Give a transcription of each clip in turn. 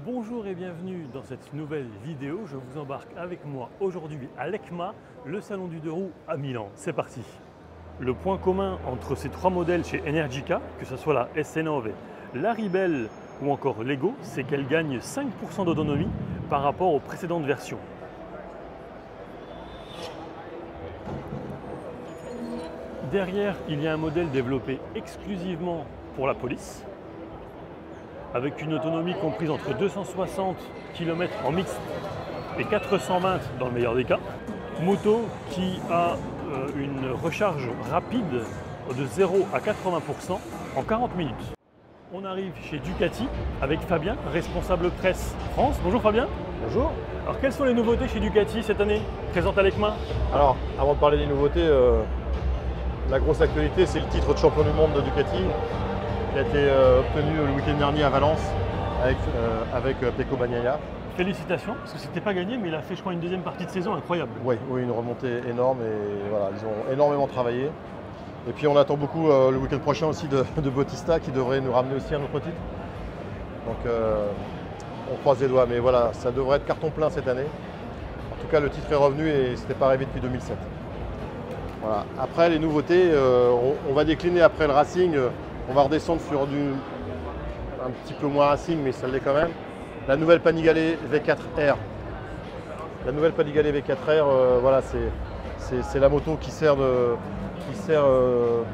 Bonjour et bienvenue dans cette nouvelle vidéo. Je vous embarque avec moi aujourd'hui à l'ECMA, le salon du deux roues à Milan. C'est parti. Le point commun entre ces trois modèles chez Energica, que ce soit la S9, la Ribelle ou encore l'Ego, c'est qu'elle gagne 5% d'autonomie par rapport aux précédentes versions. Derrière, il y a un modèle développé exclusivement pour la police, avec une autonomie comprise entre 260 km en mixte et 420 dans le meilleur des cas. Moto qui a une recharge rapide de 0 à 80% en 40 minutes. On arrive chez Ducati avec Fabien, responsable presse France. Bonjour Fabien. Bonjour. Alors quelles sont les nouveautés chez Ducati cette année, présentes à l'ECMA? Alors, avant de parler des nouveautés, la grosse actualité, c'est le titre de champion du monde de Ducati qui a été obtenu le week-end dernier à Valence avec Pecco Bagnaia. Félicitations, parce que c'était pas gagné, mais il a fait je crois une deuxième partie de saison incroyable. Oui, une remontée énorme et voilà, ils ont énormément travaillé. Et puis on attend beaucoup le week-end prochain aussi de Bautista qui devrait nous ramener aussi un autre titre. Donc on croise les doigts, mais voilà, ça devrait être carton plein cette année. En tout cas, le titre est revenu et c'était pas arrivé depuis 2007. Voilà. Après les nouveautés, on va décliner après le Racing. On va redescendre sur un petit peu moins Racing, mais ça l'est quand même. La nouvelle Panigale V4R. La nouvelle Panigale V4R, voilà, c'est la moto qui sert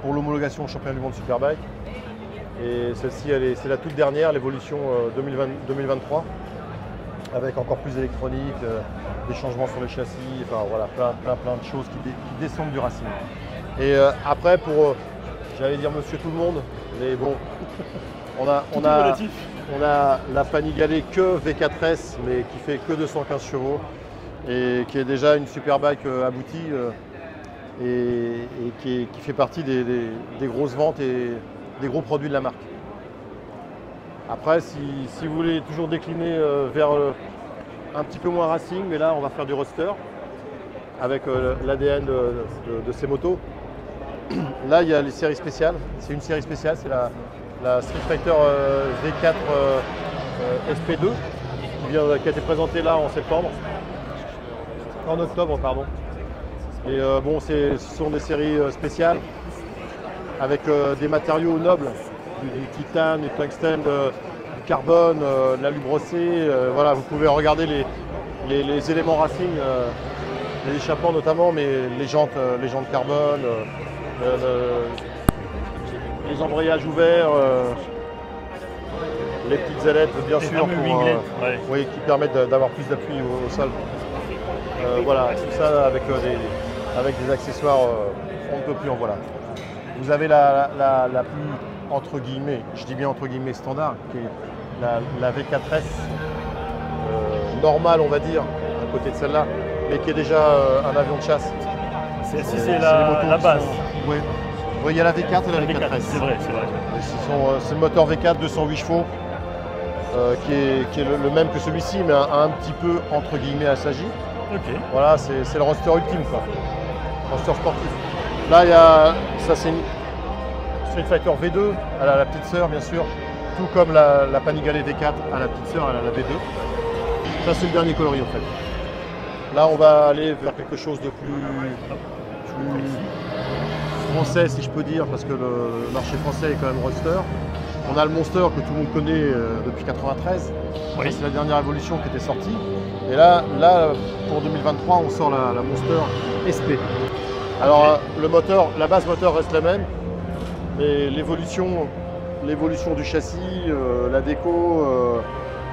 pour l'homologation au championnat du monde Superbike. Et celle-ci, c'est la toute dernière, l'évolution 2023, avec encore plus d'électronique, des changements sur les châssis, enfin voilà, plein de choses qui descendent du Racing. Et après, pour, j'allais dire monsieur tout le monde, mais bon, on a la Panigale que V4S, mais qui fait que 215 chevaux et qui est déjà une Superbike aboutie et qui fait partie des grosses ventes et des gros produits de la marque. Après, si vous voulez toujours décliner vers un petit peu moins Racing, mais là on va faire du roadster avec l'ADN de ces motos. Là il y a les séries spéciales, c'est une série spéciale, c'est la Street Fighter V4 SP2 qui a été présentée là en octobre pardon. Et bon, ce sont des séries spéciales avec des matériaux nobles, du titane, du tungstène, du carbone, de l'alu brossé. Voilà, vous pouvez regarder les éléments Racing, les échappements notamment, mais les jantes carbone, les embrayages ouverts, les petites ailettes bien sûr oui, qui permettent d'avoir plus d'appui au sol. Voilà, tout ça avec des accessoires, on ne peut plus en voilà. Vous avez la plus, entre guillemets, je dis bien entre guillemets standard, qui est la V4S normale on va dire, à côté de celle-là, mais qui est déjà un avion de chasse. Celle-ci c'est la base. Oui. Oui, il y a la V4 et la V4S. C'est vrai. C'est le moteur V4 208 chevaux, qui est le même que celui-ci, mais un petit peu entre guillemets assagi. Okay. Voilà, c'est le roadster ultime, quoi. Roadster sportif. Là, il y a, ça c'est une Street Fighter V2, elle a la petite sœur, bien sûr. Tout comme la Panigale V4 a la petite sœur, elle a la V2. Ça, c'est le dernier coloris, en fait. Là, on va aller vers quelque chose de plus français, si je peux dire, parce que le marché français est quand même roadster. On a le Monster que tout le monde connaît depuis 1993. Oui. C'est la dernière évolution qui était sortie. Et là, pour 2023, on sort la Monster SP. Alors, le moteur, la base moteur reste la même, mais l'évolution du châssis, la déco,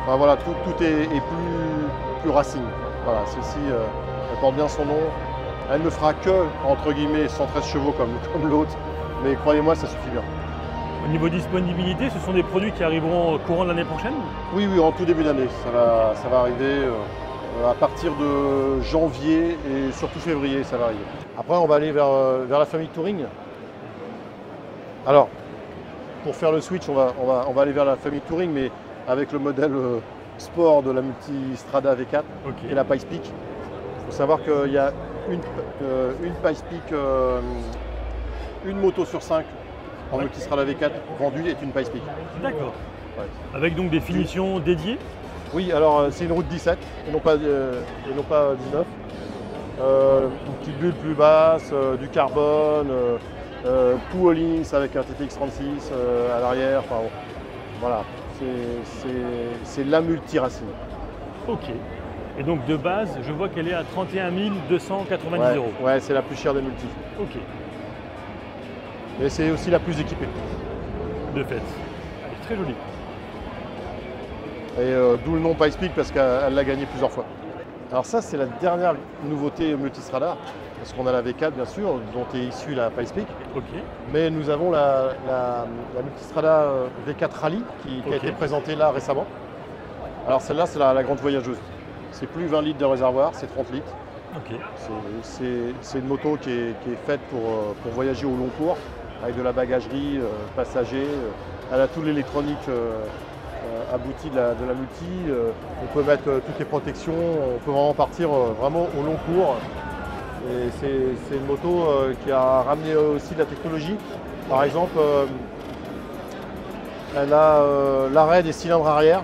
enfin voilà, tout est plus Racing. Voilà, celle-ci, elle porte bien son nom. Elle ne fera que, entre guillemets, 113 chevaux comme l'autre, mais croyez-moi, ça suffit bien. Au niveau disponibilité, ce sont des produits qui arriveront au courant de l'année prochaine? Oui, en tout début d'année. Ça va arriver à partir de janvier et surtout février, ça va arriver. Après, on va aller vers la famille Touring. Alors, pour faire le switch, on va aller vers la famille Touring, mais avec le modèle sport de la Multistrada V4 et la Pikes Peak. Il faut savoir qu'il y a une Pikes Peak, une moto sur 5 en Multistrada V4 vendue est une Pikes Peak. D'accord. Ouais. Avec donc des finitions dédiées? Oui, alors c'est une route 17 et non pas 19. Une petite bulle plus basse, du carbone, tout Hollings avec un TTX36 à l'arrière. Enfin, voilà, c'est la multiracine. Ok. Et donc de base, je vois qu'elle est à 31 290 Ouais, euros. ouais, c'est la plus chère des multis. Ok, Et c'est aussi la plus équipée. de fait. Elle est très jolie. Et d'où le nom PipeSpeak parce qu'elle l'a gagné plusieurs fois. Alors ça, c'est la dernière nouveauté Multistrada, parce qu'on a la V4 bien sûr, dont est issue la PipeSpeak. Ok, Mais nous avons la Multistrada V4 Rally qui a Ok. été présentée là récemment. Alors celle-là, c'est la grande voyageuse. C'est plus 20 litres de réservoir, c'est 30 litres. ok. C'est une moto qui est faite pour voyager au long cours, avec de la bagagerie, passager. Elle a tout l'électronique abouti de la multi. On peut mettre toutes les protections, on peut vraiment partir vraiment au long cours. Et c'est une moto qui a ramené aussi de la technologie. Par exemple, elle a l'arrêt des cylindres arrière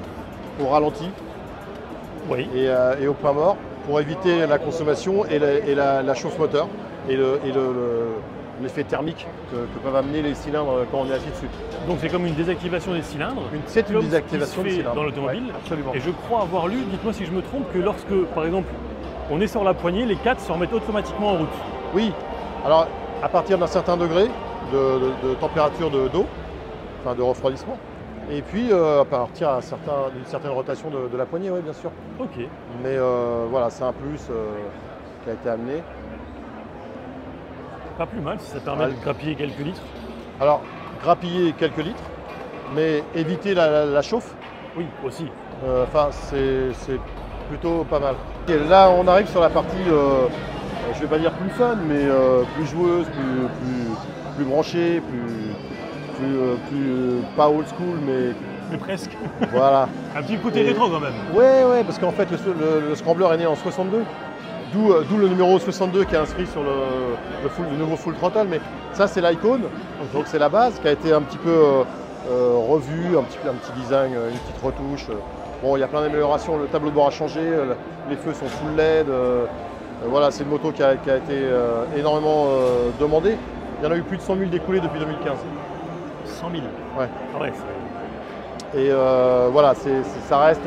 au ralenti Oui, et au point mort pour éviter la consommation et la chauffe moteur et l'effet thermique que peuvent amener les cylindres quand on est assis dessus. donc c'est comme une désactivation des cylindres. C'est une comme ce qui désactivation se des fait cylindres. dans l'automobile. Ouais, absolument. Et je crois avoir lu, dites-moi si je me trompe, que lorsque, par exemple, on est sur la poignée, les 4 se remettent automatiquement en route. Oui, alors à partir d'un certain degré de température d'eau, enfin de refroidissement, et puis à partir d'une certaine rotation de la poignée, oui bien sûr. Ok, Mais voilà, c'est un plus qui a été amené. pas plus mal si ça permet Ouais. de grappiller quelques litres. Alors, grappiller quelques litres, mais éviter la chauffe, Oui, aussi. enfin c'est plutôt pas mal. Et là, on arrive sur la partie, je vais pas dire plus fun, mais plus joueuse, plus branchée, plus pas old school, mais Mais presque. voilà. Un petit côté Et- rétro quand même. Ouais, parce qu'en fait, le Scrambler est né en 62, d'où le numéro 62 qui est inscrit sur le nouveau Full Throttle, mais ça, c'est l'icône, donc c'est la base qui a été un petit peu revue, un petit design, une petite retouche. Bon, il y a plein d'améliorations, le tableau de bord a changé, les feux sont full LED. Voilà, c'est une moto qui a été énormément demandée. Il y en a eu plus de 100 000 découlés depuis 2015. 100 000. Ouais. Ah ouais, Et voilà, ça reste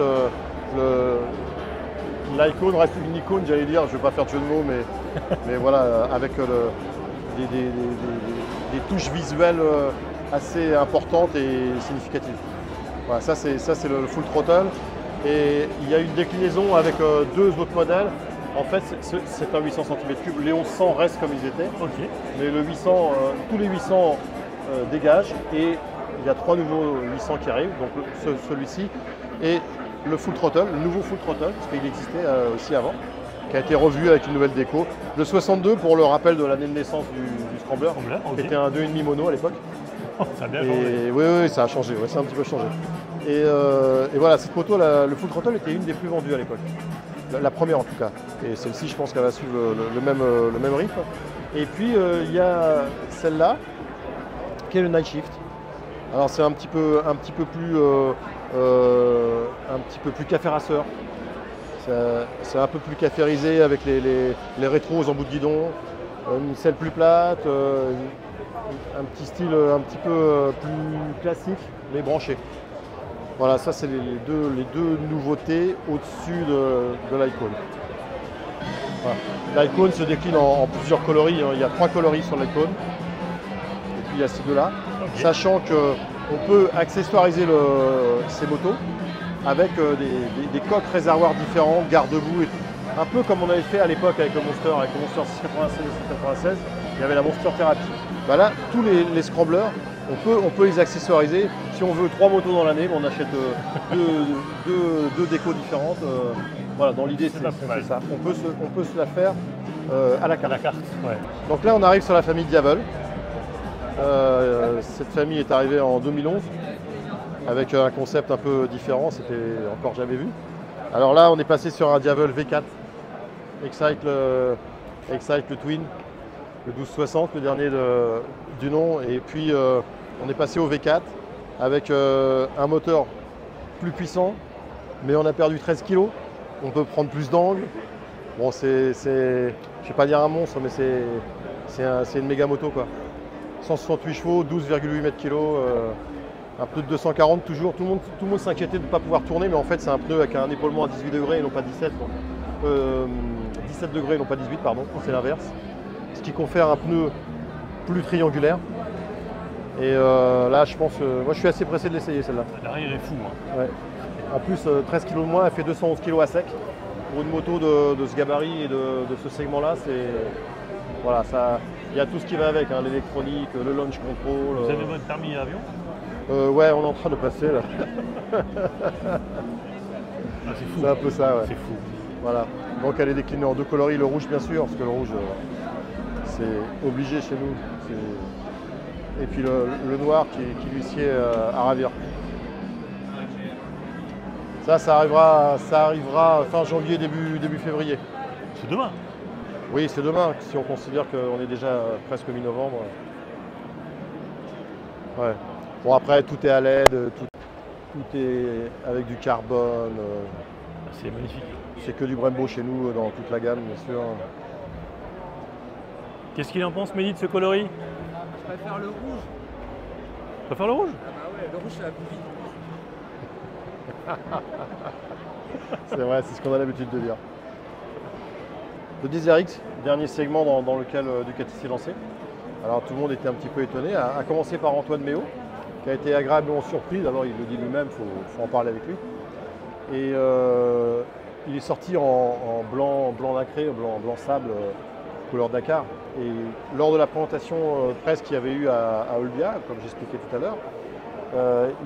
l'icône reste une icône, j'allais dire, je ne vais pas faire de jeu de mots, mais voilà, avec des touches visuelles assez importantes et significatives. Voilà, ça c'est le Full Throttle. Et il y a une déclinaison avec deux autres modèles. En fait, c'est un 800 cm3. Les 1100 restent comme ils étaient, ok. mais le 800, tous les 800 dégagent et il y a trois nouveaux 800 qui arrivent, donc celui-ci et le Full Throttle, le nouveau Full Throttle, parce qu'il existait aussi avant, qui a été revu avec une nouvelle déco. Le 62 pour le rappel de l'année de naissance du Scrambler, Scrambler, ok. qui était un 2,5 mono à l'époque. Ça a bien changé. Et oui, ça a changé, ouais, ça a un petit peu changé. Et voilà, cette moto, le Full Throttle était une des plus vendues à l'époque. La première en tout cas. Et celle-ci, je pense qu'elle va suivre le même rythme. Et puis, il y a celle-là, qui est le Night Shift. Alors c'est un petit peu plus café-rasseur. C'est un peu plus caférisé avec les rétros en bout de guidon, une selle plus plate, un petit style un petit peu plus classique, mais branché. Voilà, ça c'est les deux nouveautés au-dessus de l'Icon. Voilà. L'Icon se décline en plusieurs coloris, hein. Il y a 3 coloris sur l'Icon. Et puis il y a ces deux-là. Ok. Sachant qu'on peut accessoiriser ces motos avec des coques réservoirs différents, garde-boue et tout. Un peu comme on avait fait à l'époque avec le Monster 696 et 696, il y avait la Monster Therapy. Bah là, tous les Scramblers, on peut les accessoiriser. Si on veut 3 motos dans l'année, on achète deux décos différentes. Voilà, dans l'idée, C'est pas plus mal. c'est ça. On peut se la faire à la À carte. la carte, ouais. Donc là, on arrive sur la famille Diavel. Cette famille est arrivée en 2011 avec un concept un peu différent, c'était encore jamais vu. Alors là, on est passé sur un Diavel V4, Excite le Twin, le 1260, le dernier du nom. Et puis, on est passé au V4 avec un moteur plus puissant, mais on a perdu 13 kg. On peut prendre plus d'angles. Bon, je ne vais pas dire un monstre, mais c'est une méga moto, quoi. 168 chevaux, 12,8 mètres kg, un pneu de 240 toujours. Tout le monde s'inquiétait de ne pas pouvoir tourner, mais en fait c'est un pneu avec un épaulement à 18 degrés et non pas 17. 17 degrés et non pas 18, pardon, c'est l'inverse. Ce qui confère un pneu plus triangulaire. Et là, je pense, moi je suis assez pressé de l'essayer celle-là. L'arrière est fou. Hein. Ouais. En plus, 13 kg de moins, elle fait 211 kg à sec. Pour une moto de ce gabarit et de ce segment-là, voilà, il y a tout ce qui va avec, hein, l'électronique, le launch control. Vous avez votre permis à avion? Ouais, on est en train de passer là. Ah, c'est fou. C'est un peu ça, ouais. C'est fou. Voilà. Donc elle est déclinée en deux coloris, le rouge bien sûr, parce que le rouge, c'est obligé chez nous. Et puis le noir qui lui sied à ravir. Ça arrivera fin janvier, début février. C'est demain. Oui, c'est demain, si on considère qu'on est déjà presque mi-novembre. Ouais. Bon, après, tout est à LED, tout est avec du carbone. C'est magnifique. C'est que du Brembo chez nous, dans toute la gamme, bien sûr. Qu'est-ce qu'il en pense, Mehdi, de ce coloris? Je préfère le rouge. Tu préfères le rouge? Ah bah ouais, le rouge, ça va plus vite. C'est vrai, c'est ce qu'on a l'habitude de dire. Le DZRX, dernier segment dans lequel Ducati s'est lancé. Alors tout le monde était un petit peu étonné, à commencer par Antoine Méo, qui a été agréablement surpris. D'abord, il le dit lui-même, il faut en parler avec lui. Et il est sorti en blanc nacré, blanc sable, couleur Dakar. Et lors de la présentation presse qu'il y avait eu à Olbia, comme j'expliquais tout à l'heure,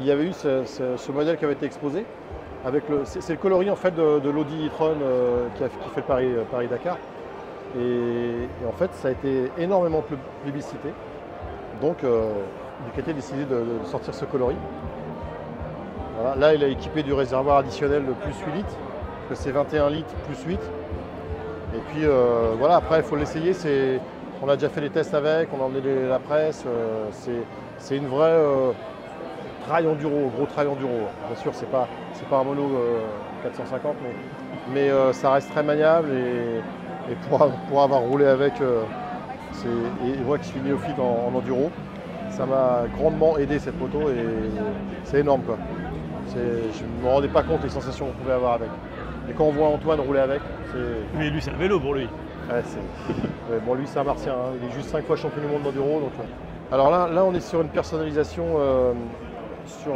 il y avait eu ce modèle qui avait été exposé. C'est le coloris en fait de l'Audi e-tron qui fait le Paris-Dakar. Et en fait, ça a été énormément plébiscité. Donc, Ducati a décidé de sortir ce coloris. Voilà. Là, il a équipé du réservoir additionnel de plus 8 litres, parce que c'est 21 litres plus 8. Et puis, voilà, après, il faut l'essayer. On a déjà fait les tests avec, on a emmené la presse. C'est une vraie trail enduro, gros trail enduro. Bien sûr, c'est pas un mono 450, mais ça reste très maniable et pour avoir roulé avec, et moi qui suis néophyte en enduro, ça m'a grandement aidé cette moto et c'est énorme, quoi. Je ne me rendais pas compte des sensations qu'on pouvait avoir avec. Et quand on voit Antoine rouler avec, c'est... Mais lui, c'est un vélo pour lui. Ouais, bon, lui, c'est un martien, hein. Il est juste 5 fois champion du monde d'enduro. Alors là, on est sur une personnalisation sur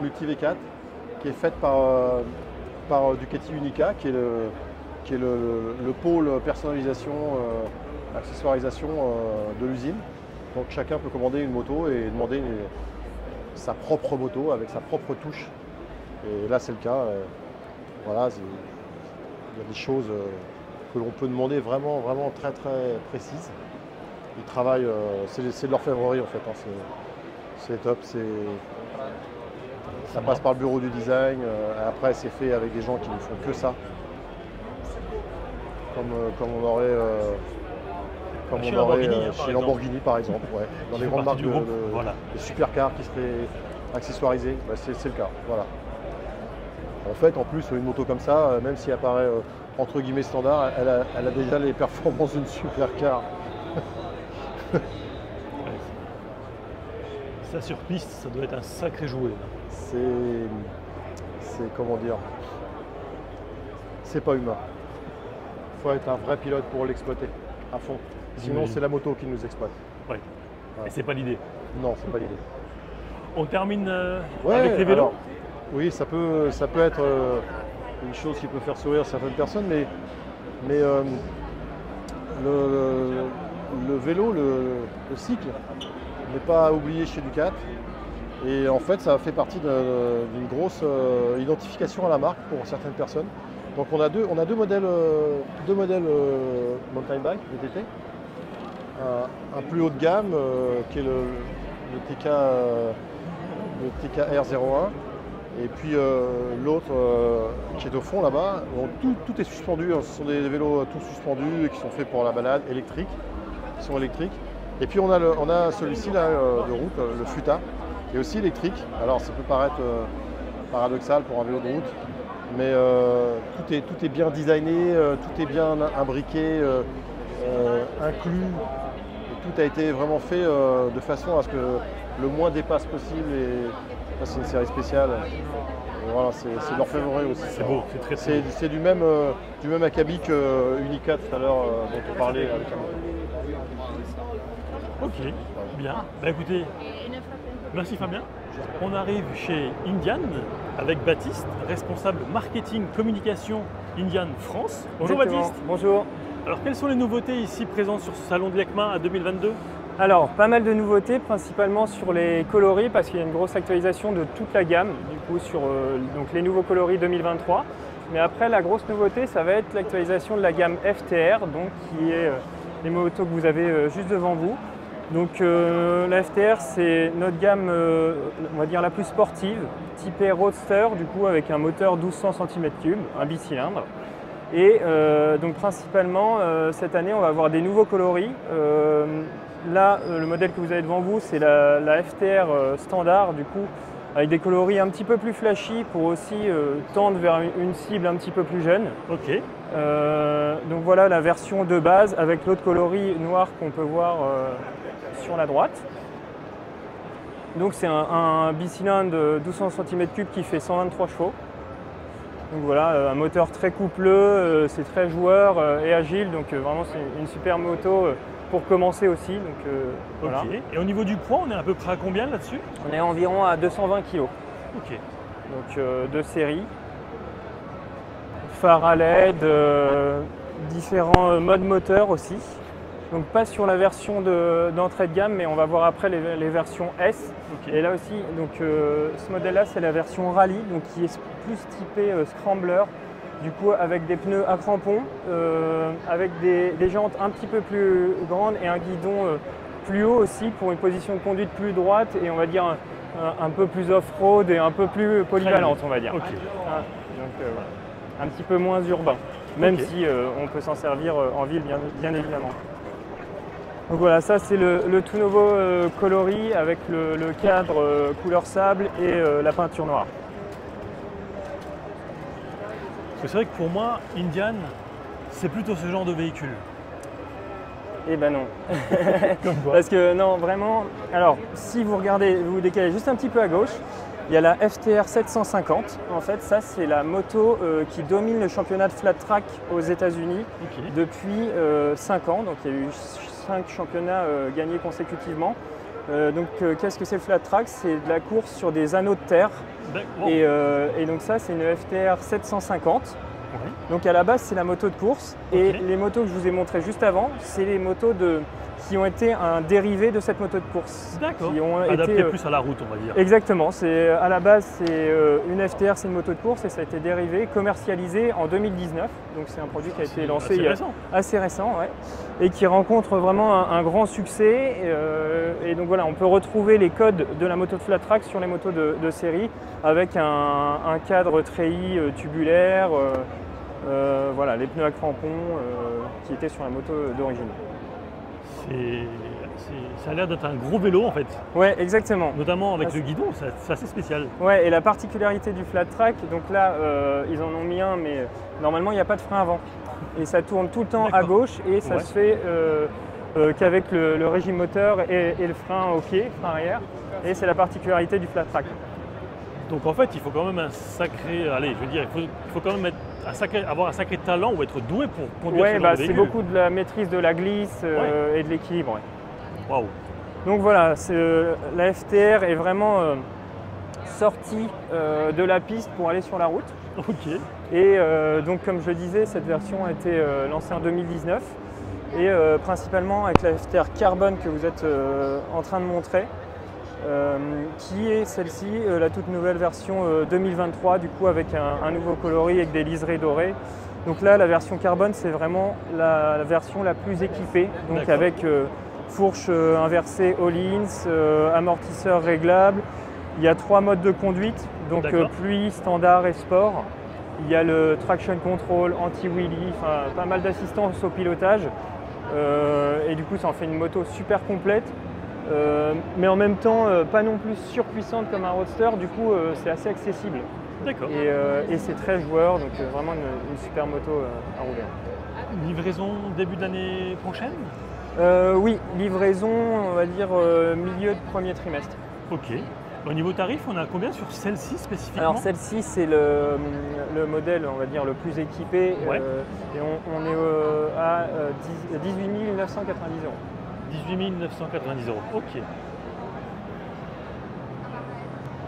Multi V4 qui est faite par Ducati Unica, qui est le pôle personnalisation, accessoirisation de l'usine. Donc chacun peut commander une moto et demander sa propre moto avec sa propre touche. Et là, c'est le cas. Voilà, il y a des choses que l'on peut demander vraiment très précises. Ils travaillent, c'est de l'orfèvrerie en fait. Hein. C'est top. Ça passe par le bureau du design. Après, c'est fait avec des gens qui ne font que ça. Comme on aurait, chez Lamborghini par exemple. Ouais. Dans les grandes marques de supercars qui seraient accessoirisées, bah, c'est le cas. Voilà. En fait, en plus, une moto comme ça, même si elle paraît entre guillemets standard, elle a déjà les performances d'une supercar. Ça sur piste, ça doit être un sacré jouet. C'est comment dire, c'est pas humain. Il faut être un vrai pilote pour l'exploiter à fond. Sinon, c'est la moto qui nous exploite. Ouais. Et c'est pas l'idée. Non, c'est pas l'idée. On termine avec les vélos. Alors, oui, ça peut être une chose qui peut faire sourire certaines personnes, mais le vélo, le cycle, n'est pas à oublier chez Ducati. Et en fait, ça fait partie d'une grosse identification à la marque pour certaines personnes. Donc on a deux modèles mountain bike, VTT. Un plus haut de gamme qui est le TK R01. Et puis l'autre qui est au fond là-bas. Tout est suspendu, hein. Ce sont des vélos tout suspendus et qui sont faits pour la balade, électriques, qui sont électriques. Et puis on a celui-ci là de route, le Futa, qui est aussi électrique. Alors ça peut paraître paradoxal pour un vélo de route. Mais tout est bien designé, tout est bien imbriqué, inclus. Et tout a été vraiment fait de façon à ce que le moins dépasse possible. Et ça, c'est une série spéciale. Et voilà, c'est l'orfèvrerie aussi. C'est beau, c'est très beau. C'est du même acabit que Unica tout à l'heure dont on parlait. Avec Ok, bien. Bah écoutez, merci Fabien. On arrive chez Indian avec Baptiste, responsable marketing communication Indian France. Bonjour Exactement. Baptiste. Bonjour. Alors quelles sont les nouveautés ici présentes sur ce salon de l'ECMA à 2022? Alors, pas mal de nouveautés, principalement sur les coloris, parce qu'il y a une grosse actualisation de toute la gamme, du coup, sur donc les nouveaux coloris 2023. Mais après, la grosse nouveauté, ça va être l'actualisation de la gamme FTR, donc qui est les motos que vous avez juste devant vous. Donc la FTR, c'est notre gamme, on va dire la plus sportive, typée Roadster, du coup avec un moteur 1200 cm3, un bicylindre. Et donc principalement, cette année, on va avoir des nouveaux coloris. Là, le modèle que vous avez devant vous, c'est la FTR standard, du coup, avec des coloris un petit peu plus flashy pour aussi tendre vers une cible un petit peu plus jeune. Ok. Donc voilà la version de base avec l'autre coloris noir qu'on peut voir sur la droite. Donc c'est un bicylindre de 1200 cm3 qui fait 123 chevaux. Donc voilà, un moteur très coupleux, c'est très joueur et agile, donc vraiment c'est une super moto pour commencer aussi. Donc, voilà. Ok. Et au niveau du poids, on est à peu près à combien là-dessus? On est environ à 220 kg. Ok. Donc de série. Phare à LED, différents modes moteurs aussi. Donc pas sur la version d'entrée de gamme, mais on va voir après les versions S. Okay. Et là aussi, donc, ce modèle-là, c'est la version Rallye, donc qui est plus typé Scrambler, du coup avec des pneus à crampons, avec des jantes un petit peu plus grandes et un guidon plus haut aussi pour une position de conduite plus droite et on va dire un peu plus off-road et un peu plus polyvalente, on va dire. Okay. Ah, donc voilà, un petit peu moins urbain, même Okay. si on peut s'en servir en ville bien évidemment. Donc voilà, ça c'est le tout nouveau coloris avec le cadre couleur sable et la peinture noire. Parce que c'est vrai que pour moi, Indian, c'est plutôt ce genre de véhicule. Eh ben non. Comme quoi. Parce que non, vraiment, alors si vous regardez, vous décalez juste un petit peu à gauche, il y a la FTR 750. En fait, ça c'est la moto qui domine le championnat de flat track aux États-Unis Ok. depuis 5 ans. Donc il y a eu 5 championnats gagnés consécutivement. Qu'est-ce que c'est le flat track? C'est de la course sur des anneaux de terre. D'accord. Et donc ça, c'est une FTR 750. Oui. Donc à la base, c'est la moto de course. Et Ok. les motos que je vous ai montrées juste avant, c'est les motos qui ont été un dérivé de cette moto de course. D'accord. Qui ont Adapté été, plus à la route, on va dire. Exactement. À la base, c'est une FTR, c'est une moto de course et ça a été dérivé, commercialisé en 2019. Donc c'est un produit qui a été lancé assez il y a- récent. assez récent, ouais, et qui rencontre vraiment un grand succès. Et donc voilà, on peut retrouver les codes de la moto de flat track sur les motos de série avec un cadre treillis tubulaire, voilà, les pneus à crampons qui étaient sur la moto d'origine. Ça a l'air d'être un gros vélo en fait, Ouais, exactement. notamment avec Ah, le guidon, c'est assez spécial. Ouais, et la particularité du flat track, donc là, ils en ont mis un, mais normalement, il n'y a pas de frein avant. Et ça tourne tout le temps à D'accord. gauche et ça Ouais. se fait qu'avec le régime moteur et le frein au pied, frein arrière. Et c'est la particularité du flat track. Donc en fait, il faut quand même un sacré, allez, je veux dire, il faut quand même avoir un sacré talent ou être doué pour conduire ce Ouais, genre de c'est véhicule. beaucoup de la maîtrise de la glisse et de l'équilibre. Ouais. Waouh. Donc voilà, la FTR est vraiment sortie de la piste pour aller sur la route. Ok. Et donc comme je le disais, cette version a été lancée en 2019 et principalement avec la FTR Carbone que vous êtes en train de montrer, qui est celle-ci, la toute nouvelle version 2023, du coup avec un nouveau coloris avec des liserés dorés. Donc là, la version Carbone, c'est vraiment la version la plus équipée, donc D'accord. avec fourche inversée Öhlins, amortisseur réglable. Il y a 3 modes de conduite, donc D'accord. pluie, standard et sport. Il y a le traction control, anti-wheelie, enfin pas mal d'assistance au pilotage. Et du coup, ça en fait une moto super complète, mais en même temps pas non plus surpuissante comme un roadster. Du coup, c'est assez accessible. D'accord. Et c'est 13 joueurs, donc vraiment une super moto à rouler. Livraison début de l'année prochaine? Oui, livraison, on va dire milieu de premier trimestre. Ok. Au niveau tarif, on a combien sur celle-ci spécifiquement? Alors celle-ci, c'est le modèle, on va dire, le plus équipé. Ouais. Et on est à 18 990 €. 18 990 €. Ok.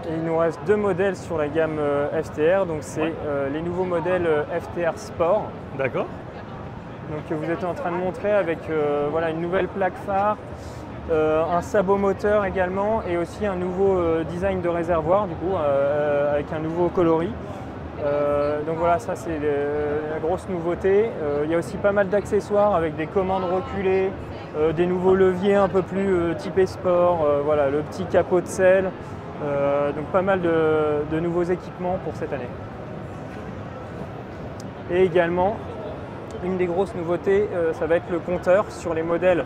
Et il nous reste 2 modèles sur la gamme FTR, donc c'est Ouais. les nouveaux modèles FTR Sport. D'accord. Donc vous êtes en train de montrer avec voilà, une nouvelle plaque phare, un sabot moteur également et aussi un nouveau design de réservoir du coup avec un nouveau coloris. Donc voilà, ça c'est la grosse nouveauté. Il y a aussi pas mal d'accessoires avec des commandes reculées, des nouveaux leviers un peu plus typés sport, voilà, le petit capot de selle. Donc pas mal de nouveaux équipements pour cette année. Et également, une des grosses nouveautés, ça va être le compteur sur les modèles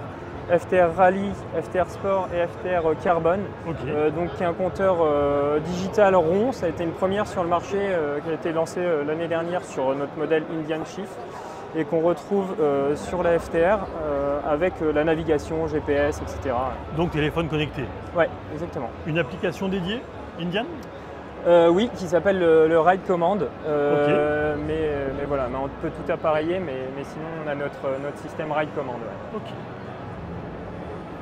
FTR Rally, FTR Sport et FTR Carbone. Ok. Donc qui est un compteur digital rond. Ça a été une première sur le marché qui a été lancé l'année dernière sur notre modèle Indian Chief et qu'on retrouve sur la FTR avec la navigation, GPS, etc. Donc téléphone connecté. Ouais, exactement. Une application dédiée, Indian? Oui, qui s'appelle le Ride Command. Mais voilà, on peut tout appareiller, mais sinon on a notre système Ride Command. Ouais. Ok.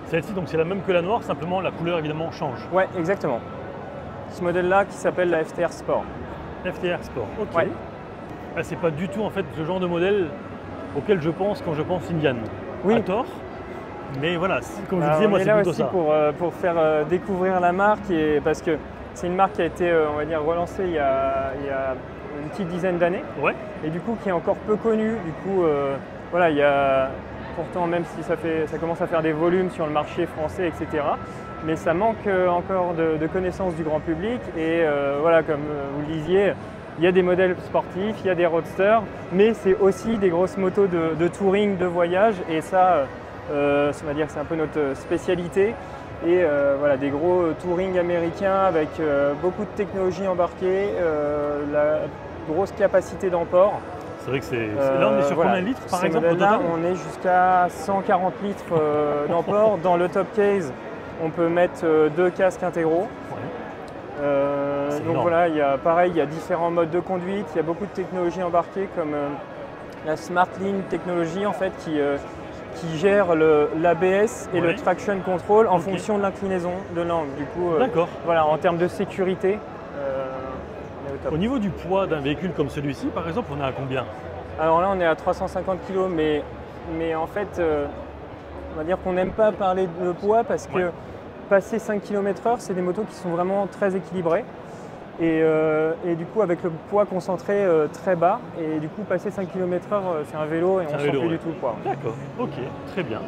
Celle-ci, donc c'est la même que la noire, simplement la couleur évidemment change. Ouais, exactement. Ce modèle-là qui s'appelle la FTR Sport. FTR Sport, ok. Ouais. Ah, c'est pas du tout en fait le genre de modèle auquel je pense quand je pense Indian. Oui. À tort. Mais voilà, comme je Alors, disais, moi on est c'est là plutôt aussi ça. pour faire découvrir la marque parce que c'est une marque qui a été on va dire, relancée il y a une petite dizaine d'années Ouais. et du coup qui est encore peu connue. Du coup, voilà, il y a pourtant même si ça commence à faire des volumes sur le marché français, etc. Mais ça manque encore de connaissances du grand public et voilà, comme vous le disiez, il y a des modèles sportifs, il y a des roadsters, mais c'est aussi des grosses motos de touring, de voyage et ça va dire que c'est un peu notre spécialité. Et voilà, des gros touring américains avec beaucoup de technologies embarquées, la grosse capacité d'emport. C'est vrai que là on est sur Voilà. combien de litres par Ces exemple au modèles-là, total? on est jusqu'à 140 litres d'emport. Dans le top case, on peut mettre 2 casques intégraux. Ouais. C'est Donc énorme. voilà, il y a différents modes de conduite, il y a beaucoup de technologies embarquées comme la SmartLink technologie en fait qui gère l'ABS et Ouais. le traction control en Ok. fonction de l'inclinaison de l'angle. Du coup, D'accord. voilà, en termes de sécurité, on est au top. Au niveau du poids d'un véhicule comme celui-ci, par exemple, on est à combien? Alors là, on est à 350 kg, mais en fait, on va dire qu'on n'aime pas parler de poids parce que Ouais. passer 5 km/h, c'est des motos qui sont vraiment très équilibrées. Et du coup, avec le poids concentré très bas, et du coup, passer 5 km/h, c'est un vélo et C'est on un ne sent vélo, plus ouais. du tout le poids. D'accord, ok, très bien.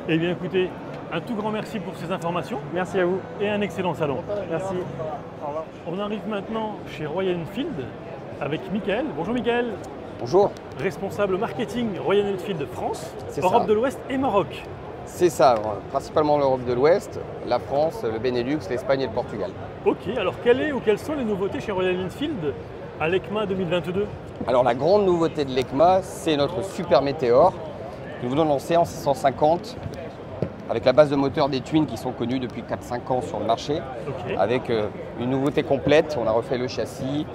Eh bien écoutez, un tout grand merci pour ces informations Merci à vous. et un excellent salon. Merci. Au revoir. On arrive maintenant chez Royal Enfield avec Mickaël. Bonjour Mickaël, Bonjour, responsable marketing Royal Enfield France, C'est Europe ça. de l'Ouest et Maroc. c'est ça, principalement l'Europe de l'Ouest, la France, le Benelux, l'Espagne et le Portugal. Ok, alors quelles sont les nouveautés chez Royal Enfield à l'ECMA 2022? Alors la grande nouveauté de l'ECMA, c'est notre Super Meteor que nous venons de lancer en 650 avec la base de moteur des Twin qui sont connus depuis 4-5 ans sur le marché, Ok, avec une nouveauté complète. On a refait le châssis,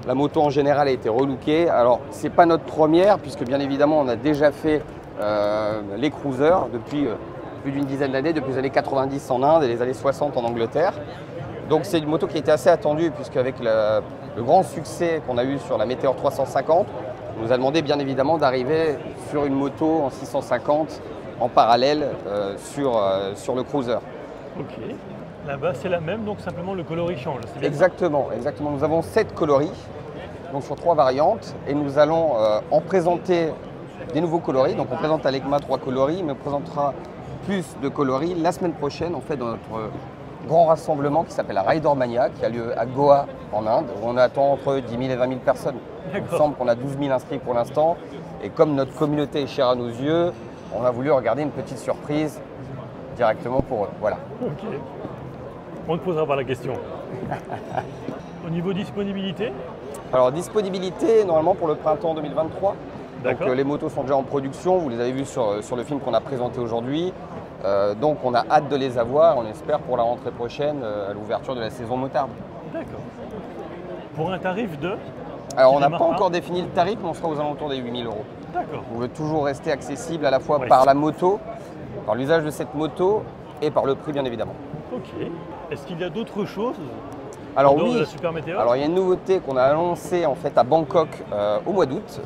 la moto en général a été relookée. Alors c'est pas notre première puisque bien évidemment on a déjà fait les cruisers depuis plus d'une dizaine d'années, depuis les années 90 en Inde et les années 60 en Angleterre. Donc c'est une moto qui était assez attendue puisque avec le grand succès qu'on a eu sur la Meteor 350, on nous a demandé bien évidemment d'arriver sur une moto en 650 en parallèle sur le cruiser. ok. La base c'est la même, donc simplement le coloris change. c'est bien ça? Exactement, exactement. Nous avons 7 coloris, donc sur 3 variantes, et nous allons en présenter des nouveaux coloris. Donc on présente à l'ECMA 3 coloris, mais on présentera plus de coloris la semaine prochaine. On fait dans notre grand rassemblement qui s'appelle Rider Mania, qui a lieu à Goa en Inde, où on attend entre 10 000 et 20 000 personnes. Il me D'accord. semble qu'on a 12 000 inscrits pour l'instant, et comme notre communauté est chère à nos yeux, on a voulu regarder une petite surprise directement pour eux. Voilà. Ok. On ne posera pas la question. niveau disponibilité? Alors disponibilité, normalement pour le printemps 2023. Donc D'accord. les motos sont déjà en production, vous les avez vues sur le film qu'on a présenté aujourd'hui. Donc on a hâte de les avoir, on espère pour la rentrée prochaine à l'ouverture de la saison motarde. D'accord. Pour un tarif de? Alors Qui on n'a démarre pas par? encore défini le tarif, mais on sera aux alentours des 8 000 €. D'accord. On veut toujours rester accessible à la fois Ouais. par la moto, par l'usage de cette moto et par le prix bien évidemment. Ok. Est-ce qu'il y a d'autres choses Alors en dehors de oui, la Super Météor? alors il y a une nouveauté qu'on a annoncée en fait à Bangkok au mois d'août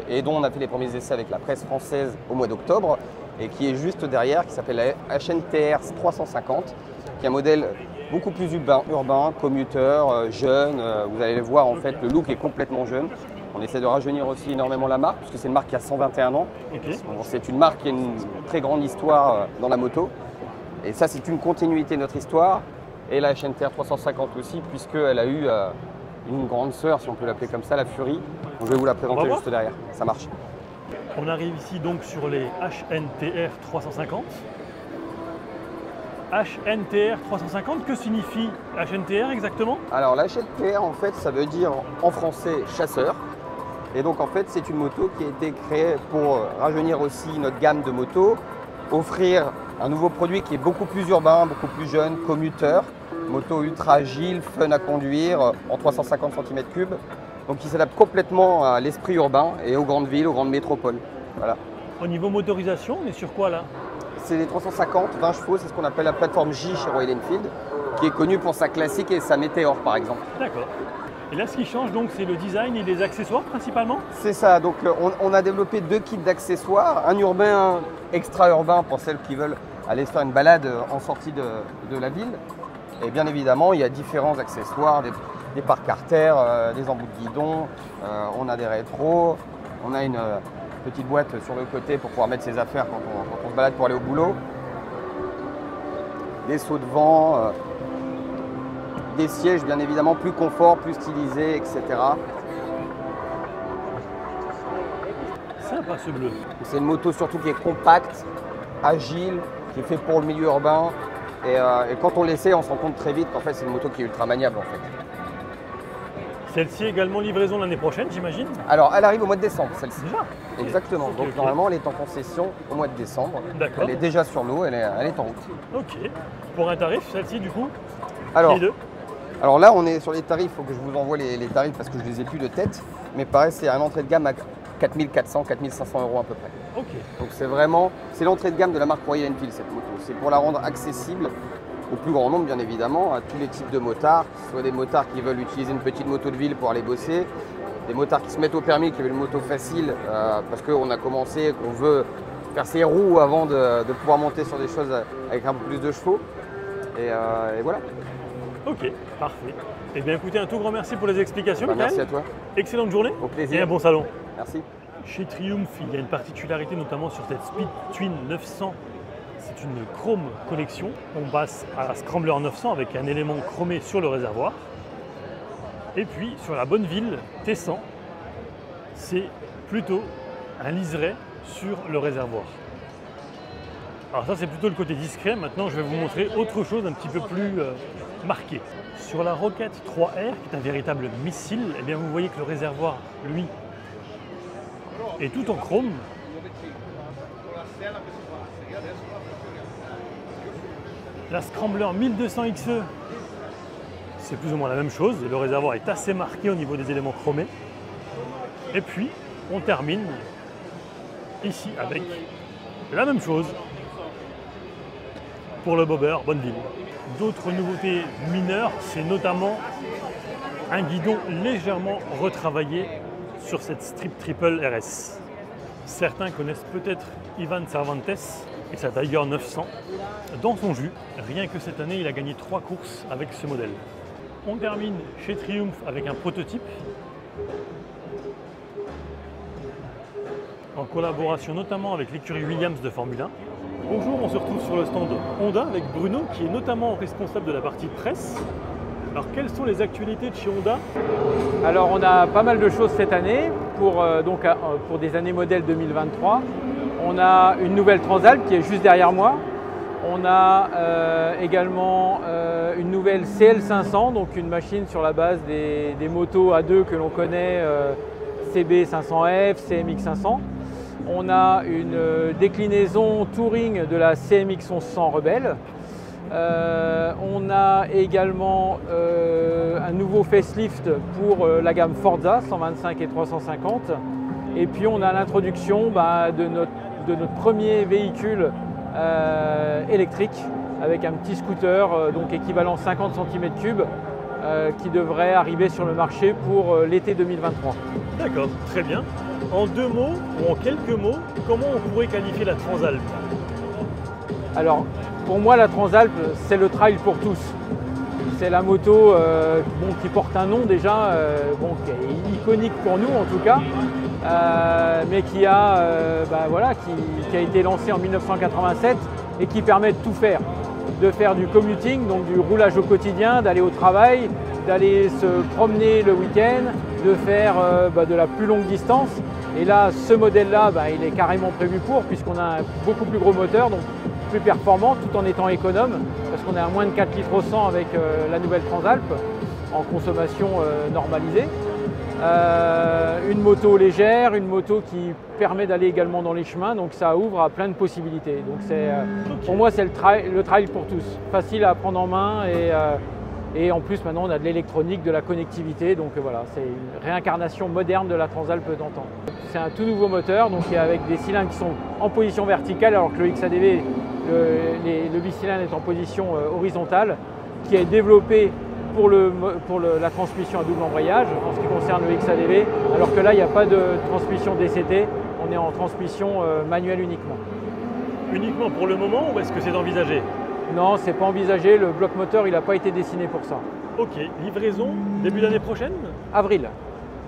et dont on a fait les premiers essais avec la presse française au mois d'octobre et qui est juste derrière, qui s'appelle la HNTR 350, qui est un modèle beaucoup plus urbain, commuteur, jeune. Vous allez le voir en fait, le look est complètement jeune. On essaie de rajeunir aussi énormément la marque puisque c'est une marque qui a 121 ans. Ok. Bon, c'est une marque qui a une très grande histoire dans la moto. Et ça, c'est une continuité de notre histoire. Et la HNTR 350 aussi, puisqu'elle a eu une grande sœur, si on peut l'appeler comme ça, la Fury. Donc, je vais vous la On va présenter voir. juste derrière. Ça marche. On arrive ici donc sur les HNTR 350. HNTR 350, que signifie HNTR exactement? Alors, la HNTR, en fait, ça veut dire en français chasseur. Et donc, en fait, c'est une moto qui a été créée pour rajeunir aussi notre gamme de motos, offrir un nouveau produit qui est beaucoup plus urbain, beaucoup plus jeune, commuteur, moto ultra agile, fun à conduire, en 350 cm3. Donc qui s'adapte complètement à l'esprit urbain et aux grandes villes, aux grandes métropoles. Voilà. Au niveau motorisation, on est sur quoi là? C'est des 350, 20 chevaux, c'est ce qu'on appelle la plateforme J chez Royal Enfield, qui est connue pour sa classique et sa météore par exemple. D'accord. Et là, ce qui change donc, c'est le design et les accessoires principalement? C'est ça, donc on a développé 2 kits d'accessoires, un urbain, extra urbain pour celles qui veulent aller se faire une balade en sortie de la ville. Et bien évidemment, il y a différents accessoires, des parcs-artères, des embouts de guidon, on a des rétros, on a une petite boîte sur le côté pour pouvoir mettre ses affaires quand on se balade pour aller au boulot. Des sauts de vent, des sièges bien évidemment plus confort, plus stylisés, etc. Sympa ce bleu. C'est une moto surtout qui est compacte, agile, qui est fait pour le milieu urbain. Et quand on l'essaie, on se rend compte très vite qu'en fait c'est une moto qui est ultra maniable en fait. Celle-ci également livraison l'année prochaine, j'imagine? Alors elle arrive au mois de décembre celle-ci. Déjà? Exactement. Ok, Donc ok. normalement elle est en concession au mois de décembre. D'accord. Elle est déjà sur l'eau, elle est en route. Ok. Pour un tarif, celle-ci du coup? Alors, Les deux? alors là on est sur les tarifs, il faut que je vous envoie les tarifs parce que je ne les ai plus de tête. Mais pareil, c'est un entrée de gamme à 4400, 4500 € à peu près. Ok. Donc c'est l'entrée de gamme de la marque Royal Enfield cette moto. C'est pour la rendre accessible au plus grand nombre bien évidemment, à tous les types de motards, soit des motards qui veulent utiliser une petite moto de ville pour aller bosser, des motards qui se mettent au permis, qui veulent une moto facile parce qu'on a commencé, qu'on veut faire ses roues avant de pouvoir monter sur des choses avec un peu plus de chevaux. Et voilà. Ok, parfait. Eh bien écoutez, un tout grand merci pour les explications, Bah, merci à Michael. toi. Excellente journée Au plaisir. et un bon salon. Merci. Chez Triumph, il y a une particularité notamment sur cette Speed Twin 900. C'est une chrome collection. On passe à la Scrambler 900 avec un élément chromé sur le réservoir. Et puis sur la Bonneville T100, c'est plutôt un liseré sur le réservoir. Alors ça c'est plutôt le côté discret. Maintenant je vais vous montrer autre chose un petit peu plus marqué. Sur la Rocket 3R, qui est un véritable missile, eh bien vous voyez que le réservoir, lui, est tout en chrome. La Scrambler 1200 XE, c'est plus ou moins la même chose. Le réservoir est assez marqué au niveau des éléments chromés. Et puis, on termine ici avec la même chose pour le bobber Bonneville. D'autres nouveautés mineures, c'est notamment un guidon légèrement retravaillé sur cette Strip Triple RS. Certains connaissent peut-être Ivan Cervantes et sa Tiger 900 dans son jus. Rien que cette année, il a gagné 3 courses avec ce modèle. On termine chez Triumph avec un prototype en collaboration notamment avec l'écurie Williams de Formule 1. Bonjour, on se retrouve sur le stand Honda avec Bruno qui est notamment responsable de la partie presse. Alors quelles sont les actualités de chez Honda? Alors on a pas mal de choses cette année pour des années modèles 2023. On a une nouvelle Transalp qui est juste derrière moi. On a également une nouvelle CL500, donc une machine sur la base des motos A2 que l'on connaît, CB500F, CMX500. On a une déclinaison touring de la CMX 1100 Rebelle. On a également un nouveau facelift pour la gamme Forza 125 et 350. Et puis on a l'introduction de notre premier véhicule électrique avec un petit scooter donc équivalent 50 cm3 qui devrait arriver sur le marché pour l'été 2023. D'accord, très bien. En deux mots ou en quelques mots, comment on pourrait qualifier la Transalp? Alors, pour moi, la Transalp, c'est le trail pour tous. C'est la moto qui porte un nom déjà, qui est iconique pour nous en tout cas, mais qui a été lancée en 1987 et qui permet de tout faire. De faire du commuting, donc du roulage au quotidien, d'aller au travail, d'aller se promener le week-end, de faire de la plus longue distance. Et là, ce modèle-là, il est carrément prévu puisqu'on a un beaucoup plus gros moteur, donc plus performant, tout en étant économe, parce qu'on est à moins de 4 litres au 100 avec la nouvelle Transalp, en consommation normalisée. Une moto légère, une moto qui permet d'aller également dans les chemins, donc ça ouvre à plein de possibilités. Donc pour moi, c'est le trail pour tous, facile à prendre en main et en plus maintenant on a de l'électronique, de la connectivité, donc voilà, c'est une réincarnation moderne de la Transalp d'antan. C'est un tout nouveau moteur, donc avec des cylindres qui sont en position verticale, alors que le XADV, le bicylindre est en position horizontale, qui est développé pour la transmission à double embrayage en ce qui concerne le XADV, alors que là il n'y a pas de transmission DCT, on est en transmission manuelle uniquement. Uniquement pour le moment ou est-ce que c'est envisagé? Non, c'est pas envisagé, le bloc moteur il n'a pas été dessiné pour ça. Ok, livraison début d'année prochaine? Avril.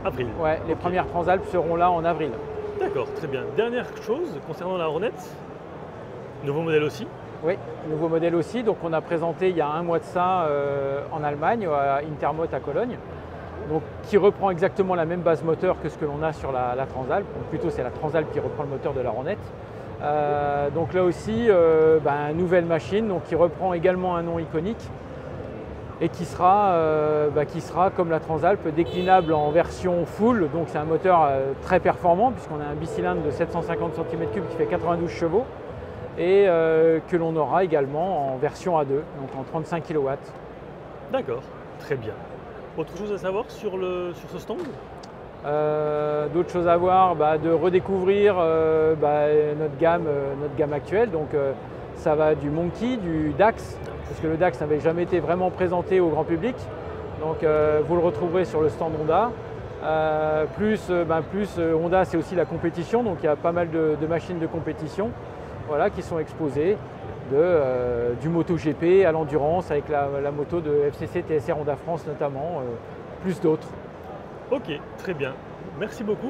Avril. Ouais, les premières Transalp seront là en avril. D'accord, très bien. Dernière chose concernant la Hornet, nouveau modèle aussi? Oui, nouveau modèle aussi. Donc on a présenté il y a un mois de ça en Allemagne, à Intermot à Cologne, donc, qui reprend exactement la même base moteur que ce que l'on a sur la Transalp. Donc, plutôt c'est la Transalp qui reprend le moteur de la Hornet. Donc là aussi, nouvelle machine donc, qui reprend également un nom iconique et qui sera comme la Transalp déclinable en version full. Donc c'est un moteur très performant puisqu'on a un bicylindre de 750 cm3 qui fait 92 chevaux et que l'on aura également en version A2, donc en 35 kW. D'accord, très bien. Autre chose à savoir sur ce stand? D'autres choses à voir, de redécouvrir notre gamme actuelle. Donc ça va du Monkey, du Dax, parce que le Dax n'avait jamais été vraiment présenté au grand public. Donc vous le retrouverez sur le stand Honda. Honda, c'est aussi la compétition, donc il y a pas mal de machines de compétition qui sont exposées, du MotoGP à l'endurance avec la moto de FCC TSR Honda France notamment, plus d'autres. Ok, très bien. Merci beaucoup.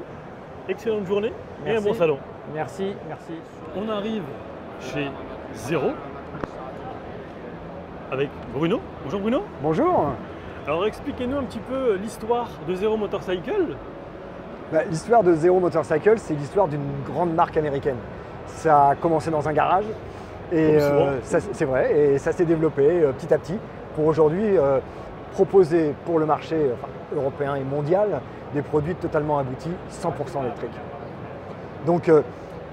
Excellente journée. Merci. Et un bon salon. Merci, merci. On arrive chez Zero avec Bruno. Bonjour Bruno. Bonjour. Alors expliquez-nous un petit peu l'histoire de Zero Motorcycle. L'histoire de Zero Motorcycle, c'est l'histoire d'une grande marque américaine. Ça a commencé dans un garage et c'est vrai, et ça s'est développé petit à petit pour aujourd'hui proposer pour le marché européen et mondial des produits totalement aboutis, 100% électriques. Donc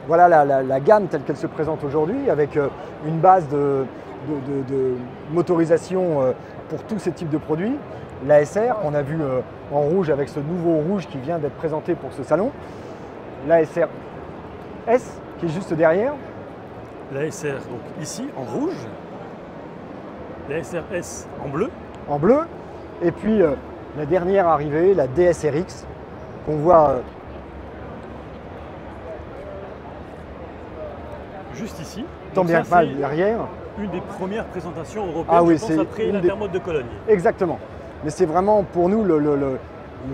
voilà la gamme telle qu'elle se présente aujourd'hui, avec une base de motorisation pour tous ces types de produits. L'ASR, qu'on a vu en rouge avec ce nouveau rouge qui vient d'être présenté pour ce salon. L'ASR S qui est juste derrière. L'ASR donc ici en rouge, l'ASR S en bleu. En bleu, et puis la dernière arrivée, la DSRX, qu'on voit juste ici. Tant bien que mal derrière. Une des premières présentations européennes, je pense, après l'Intermot de Cologne. Exactement. Mais c'est vraiment pour nous le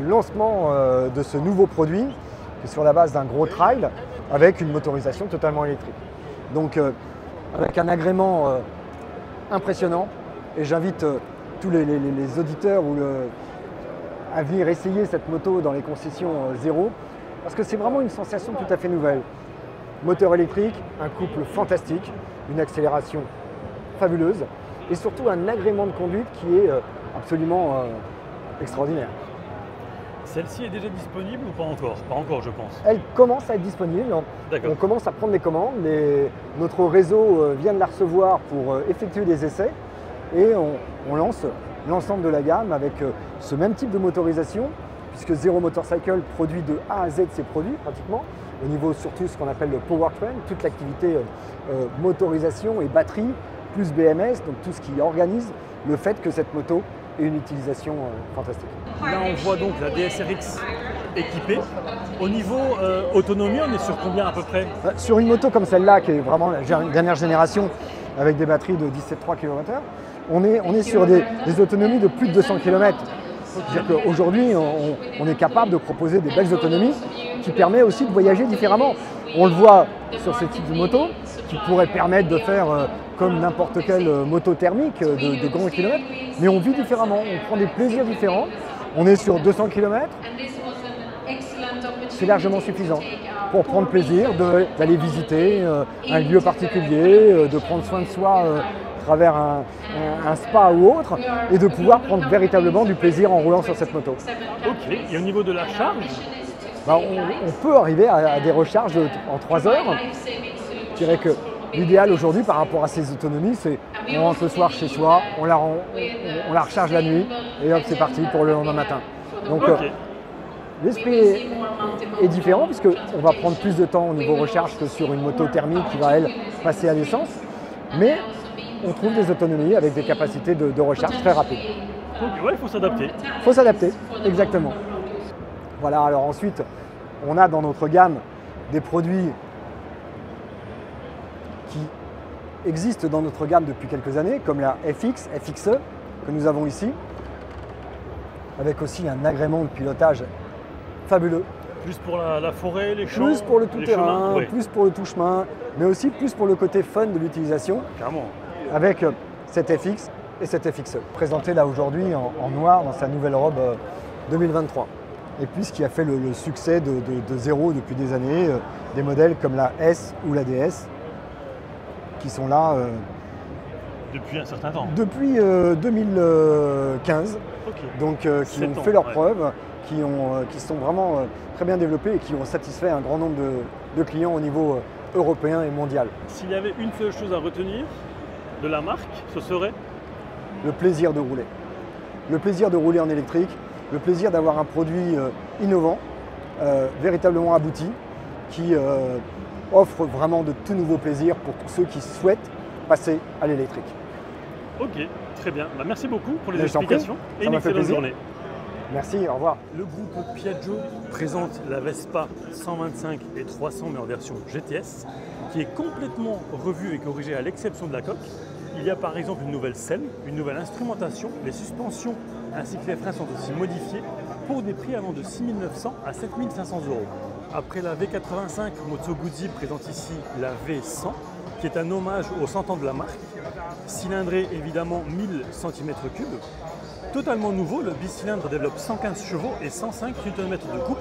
lancement de ce nouveau produit, qui est sur la base d'un gros trail, avec une motorisation totalement électrique. Donc avec un agrément impressionnant, et j'invite tous les auditeurs à venir essayer cette moto dans les concessions Zero, parce que c'est vraiment une sensation tout à fait nouvelle. Moteur électrique, un couple fantastique, une accélération fabuleuse, et surtout un agrément de conduite qui est absolument extraordinaire. Celle-ci est déjà disponible ou pas encore? Pas encore, je pense. Elle commence à être disponible. On commence à prendre des commandes. Notre réseau vient de la recevoir pour effectuer des essais et on lance l'ensemble de la gamme avec ce même type de motorisation, puisque Zero Motorcycle produit de A à Z ses produits pratiquement, au niveau surtout ce qu'on appelle le powertrain, toute l'activité motorisation et batterie, plus BMS, donc tout ce qui organise le fait que cette moto ait une utilisation fantastique. Là, on voit donc la DSRX équipée. Au niveau autonomie, on est sur combien à peu près? Sur une moto comme celle-là, qui est vraiment la dernière génération, avec des batteries de 17,3 kWh, on est sur des autonomies de plus de 200 km. C'est-à-dire qu'aujourd'hui, on est capable de proposer des belles autonomies qui permettent aussi de voyager différemment. On le voit sur ce type de moto, qui pourrait permettre de faire comme n'importe quelle moto thermique de grands kilomètres, mais on vit différemment, on prend des plaisirs différents. On est sur 200 km, c'est largement suffisant pour prendre plaisir d'aller visiter un lieu particulier, de prendre soin de soi à travers un spa ou autre, et de pouvoir prendre véritablement du plaisir en roulant sur cette moto. Ok, et au niveau de la charge? On peut arriver à des recharges en 3 heures. Je dirais que l'idéal aujourd'hui par rapport à ces autonomies, c'est on rentre le soir chez soi, on la recharge la nuit, et hop, c'est parti pour le lendemain matin. Donc l'esprit est différent, puisqu'on va prendre plus de temps au niveau recharge que sur une moto thermique qui va, elle, passer à l'essence. Mais on trouve des autonomies avec des capacités de recharge très rapides. Donc ouais, il faut s'adapter. Il faut s'adapter, exactement. Voilà, alors ensuite, on a dans notre gamme des produits qui existent dans notre gamme depuis quelques années, comme la FX, FXE, que nous avons ici, avec aussi un agrément de pilotage fabuleux. Plus pour la forêt, les champs, plus pour le tout-terrain, ouais. Plus pour le tout-chemin, mais aussi plus pour le côté fun de l'utilisation. Clairement. Avec cette FX et cette FXE, présentée là aujourd'hui en noir dans sa nouvelle robe 2023. Et puis ce qui a fait le succès de Zero depuis des années, des modèles comme la S ou la DS, qui sont là depuis un certain temps. Depuis 2015, okay. Donc qui ont fait leurs preuves, qui sont vraiment très bien développés et qui ont satisfait un grand nombre de clients au niveau européen et mondial. S'il y avait une seule chose à retenir de la marque, ce serait le plaisir de rouler. Le plaisir de rouler en électrique, le plaisir d'avoir un produit innovant, véritablement abouti, qui offre vraiment de tout nouveaux plaisirs pour tous ceux qui souhaitent passer à l'électrique. Ok, très bien. Merci beaucoup pour les explications et une excellente journée. Merci, au revoir. Le groupe Piaggio présente la Vespa 125 et 300 mais en version GTS, qui est complètement revue et corrigée à l'exception de la coque. Il y a par exemple une nouvelle selle, une nouvelle instrumentation, les suspensions ainsi que les freins sont aussi modifiés pour des prix allant de 6 900 à 7 500 €. Après la V85, Moto Guzzi présente ici la V100, qui est un hommage aux 100 ans de la marque. Cylindré évidemment 1000 cm3. Totalement nouveau, le bicylindre développe 115 chevaux et 105 Nm de couple.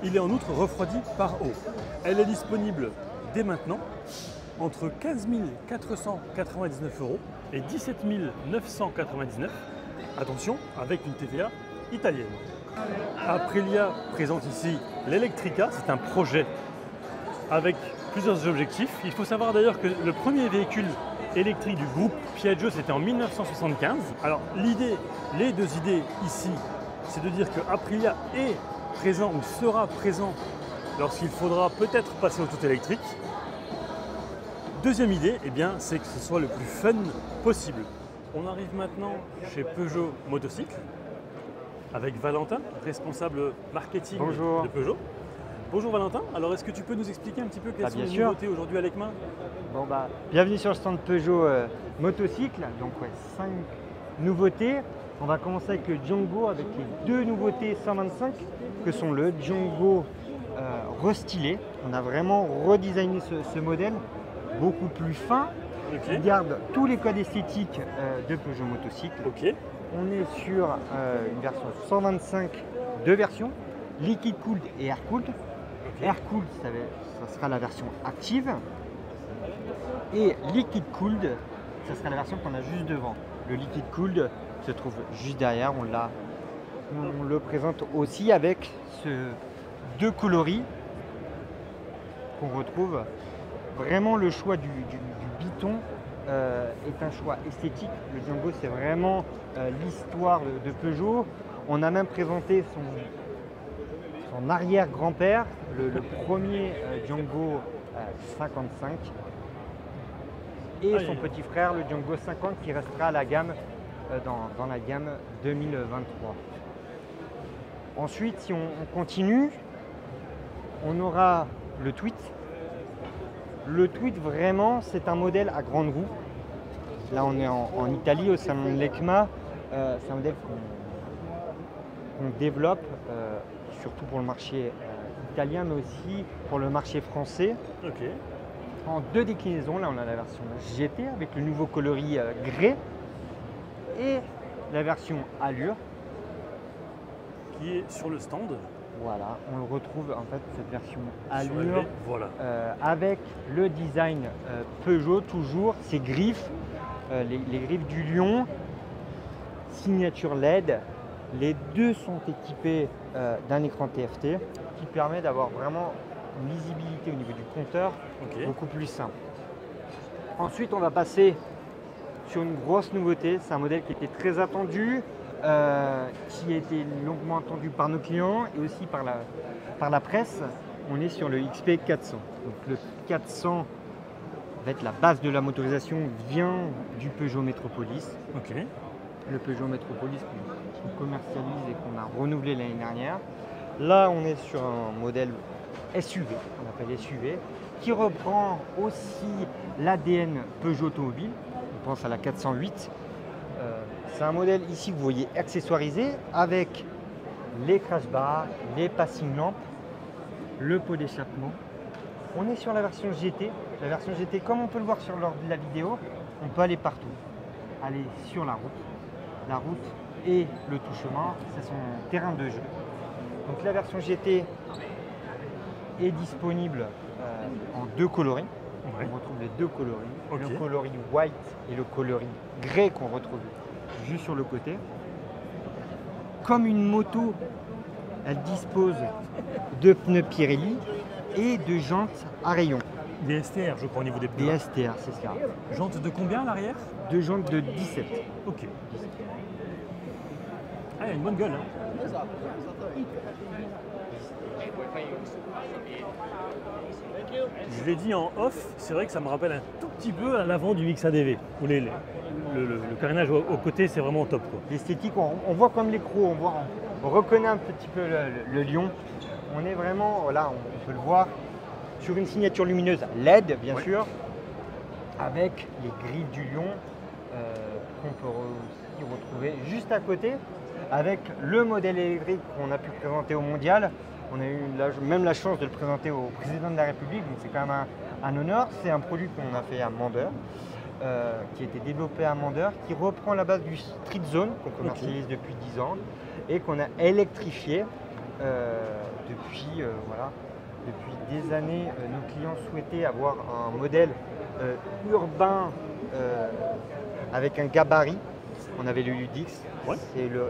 Il est en outre refroidi par eau. Elle est disponible dès maintenant entre 15 499 € et 17 999 €. Attention, avec une TVA italienne. Aprilia présente ici l'Electrica, c'est un projet avec plusieurs objectifs. Il faut savoir d'ailleurs que le premier véhicule électrique du groupe Piaggio, c'était en 1975. Alors les deux idées ici, c'est de dire que Aprilia est présent ou sera présent lorsqu'il faudra peut-être passer au tout électrique. Deuxième idée, c'est que ce soit le plus fun possible. On arrive maintenant chez Peugeot Motocycle avec Valentin, responsable marketing de Peugeot. Bonjour Valentin, alors est-ce que tu peux nous expliquer un petit peu quelles sont les nouveautés aujourd'hui à l'ECMA? Bienvenue sur le stand Peugeot Motocycle, donc 5 nouveautés. On va commencer avec le Django, avec les 2 nouveautés 125 que sont le Django restylé. On a vraiment redesigné ce modèle, beaucoup plus fin. Okay. Il garde tous les codes esthétiques de Peugeot Motocycle. Okay. On est sur une version 125, 2 versions, Liquid Cooled et Air Cooled. Okay. Air Cooled, ça sera la version active. Et Liquid Cooled, ce sera la version qu'on a juste devant. Le liquid cooled se trouve juste derrière, on le présente aussi avec deux coloris qu'on retrouve. Vraiment le choix du biton est un choix esthétique. Le Django, c'est vraiment l'histoire de Peugeot. On a même présenté son arrière-grand-père, le premier Django 55, et son petit frère, le Django 50, qui restera à la gamme, dans la gamme 2023. Ensuite, si on continue, on aura le Tweed. Le Tweed, vraiment, c'est un modèle à grande roue. Là, on est en Italie, au salon de l'ECMA. C'est un modèle qu'on développe, surtout pour le marché italien, mais aussi pour le marché français. Ok. En deux déclinaisons. Là, on a la version GT avec le nouveau coloris grès et la version Allure. Qui est sur le stand. Voilà, on le retrouve en fait cette version Sur Allure LV, voilà. avec le design Peugeot toujours, ces griffes, les griffes du lion, signature LED. Les deux sont équipés d'un écran TFT qui permet d'avoir vraiment une lisibilité au niveau du compteur beaucoup plus simple. Ensuite, on va passer sur une grosse nouveauté. C'est un modèle qui était très attendu, qui a été longuement attendu par nos clients et aussi par la presse. On est sur le XP 400. Donc le 400 va être la base de la motorisation, vient du Peugeot Metropolis. Ok. Le Peugeot Metropolis qu'on commercialise et qu'on a renouvelé l'année dernière. Là, on est sur un modèle SUV, on appelle SUV, qui reprend aussi l'ADN Peugeot Automobile. On pense à la 408. C'est un modèle ici que vous voyez accessoirisé avec les crash bars, les passing lamps, le pot d'échappement. On est sur la version GT. La version GT, comme on peut le voir sur la vidéo, on peut aller partout. Aller sur la route. La route et le tout-chemin, c'est son terrain de jeu. Donc la version GT est disponible en deux coloris. Ouais. On retrouve les deux coloris. Ok. Le coloris white et le coloris grey qu'on retrouve juste sur le côté. Comme une moto, elle dispose de pneus Pirelli et de jantes à rayons. Des STR, je crois, au niveau des pneus. Des STR, c'est ça. Jantes de combien à l'arrière? Deux jantes de 17. Ok. Ah, il y a une bonne gueule. Hein. Je l'ai dit en off, c'est vrai que ça me rappelle un tout petit peu à l'avant du Mix ADV. Où le carénage au côté, c'est vraiment top. L'esthétique, on voit comme l'écrou, on reconnaît un petit peu le lion. On est vraiment, là, on peut le voir, sur une signature lumineuse LED, bien sûr, avec les grilles du lion qu'on peut aussi retrouver juste à côté, avec le modèle électrique qu'on a pu présenter au Mondial. On a eu même la chance de le présenter au président de la République, donc c'est quand même un honneur. C'est un produit qu'on a fait à Mandeur, qui a été développé à Mandeur, qui reprend la base du Street Zone qu'on commercialise depuis 10 ans et qu'on a électrifié depuis des années. Nos clients souhaitaient avoir un modèle urbain avec un gabarit. On avait le Ludix, c'est le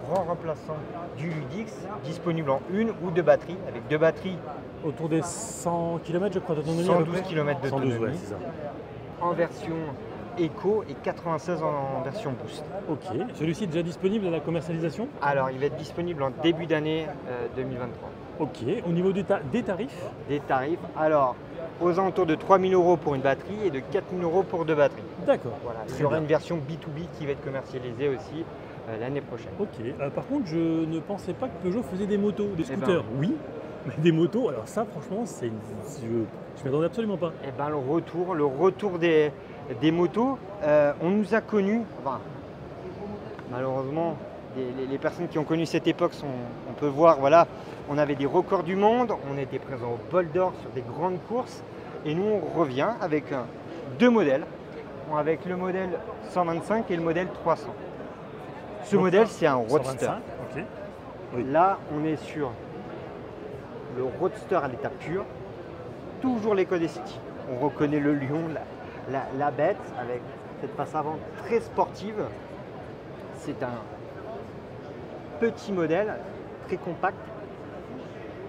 grand remplaçant du Ludix, disponible en une ou deux batteries, avec deux batteries. Autour des 100 km, je crois, d'autonomie. 112 km d'autonomie. 112, ouais, c'est ça. En version Eco et 96 en version Boost. Ok. Celui-ci est déjà disponible à la commercialisation? Alors, il va être disponible en début d'année 2023. Ok. Au niveau des tarifs? Des tarifs, alors, aux alentours de 3 000 € pour une batterie et de 4 000 € pour deux batteries. D'accord. Voilà. Il y Très aura bien. une version B2B qui va être commercialisée aussi l'année prochaine. Ok. Par contre, je ne pensais pas que Peugeot faisait des motos, des Eh ben. scooters. Oui, mais des motos, alors ça, franchement, je ne m'y attendais absolument pas. Et ben, le retour des motos, on nous a connus, enfin, malheureusement, les personnes qui ont connu cette époque, on peut voir, voilà, on avait des records du monde, on était présent au Bol d'Or sur des grandes courses, et nous on revient avec deux modèles, avec le modèle 125 et le modèle 300. Ce Donc, modèle, c'est un Roadster. 125, ok. Oui. Là, on est sur le Roadster à l'état pur, toujours les codes esthétiques. On reconnaît le lion, la bête, avec cette face avant très sportive. C'est un petit modèle, très compact,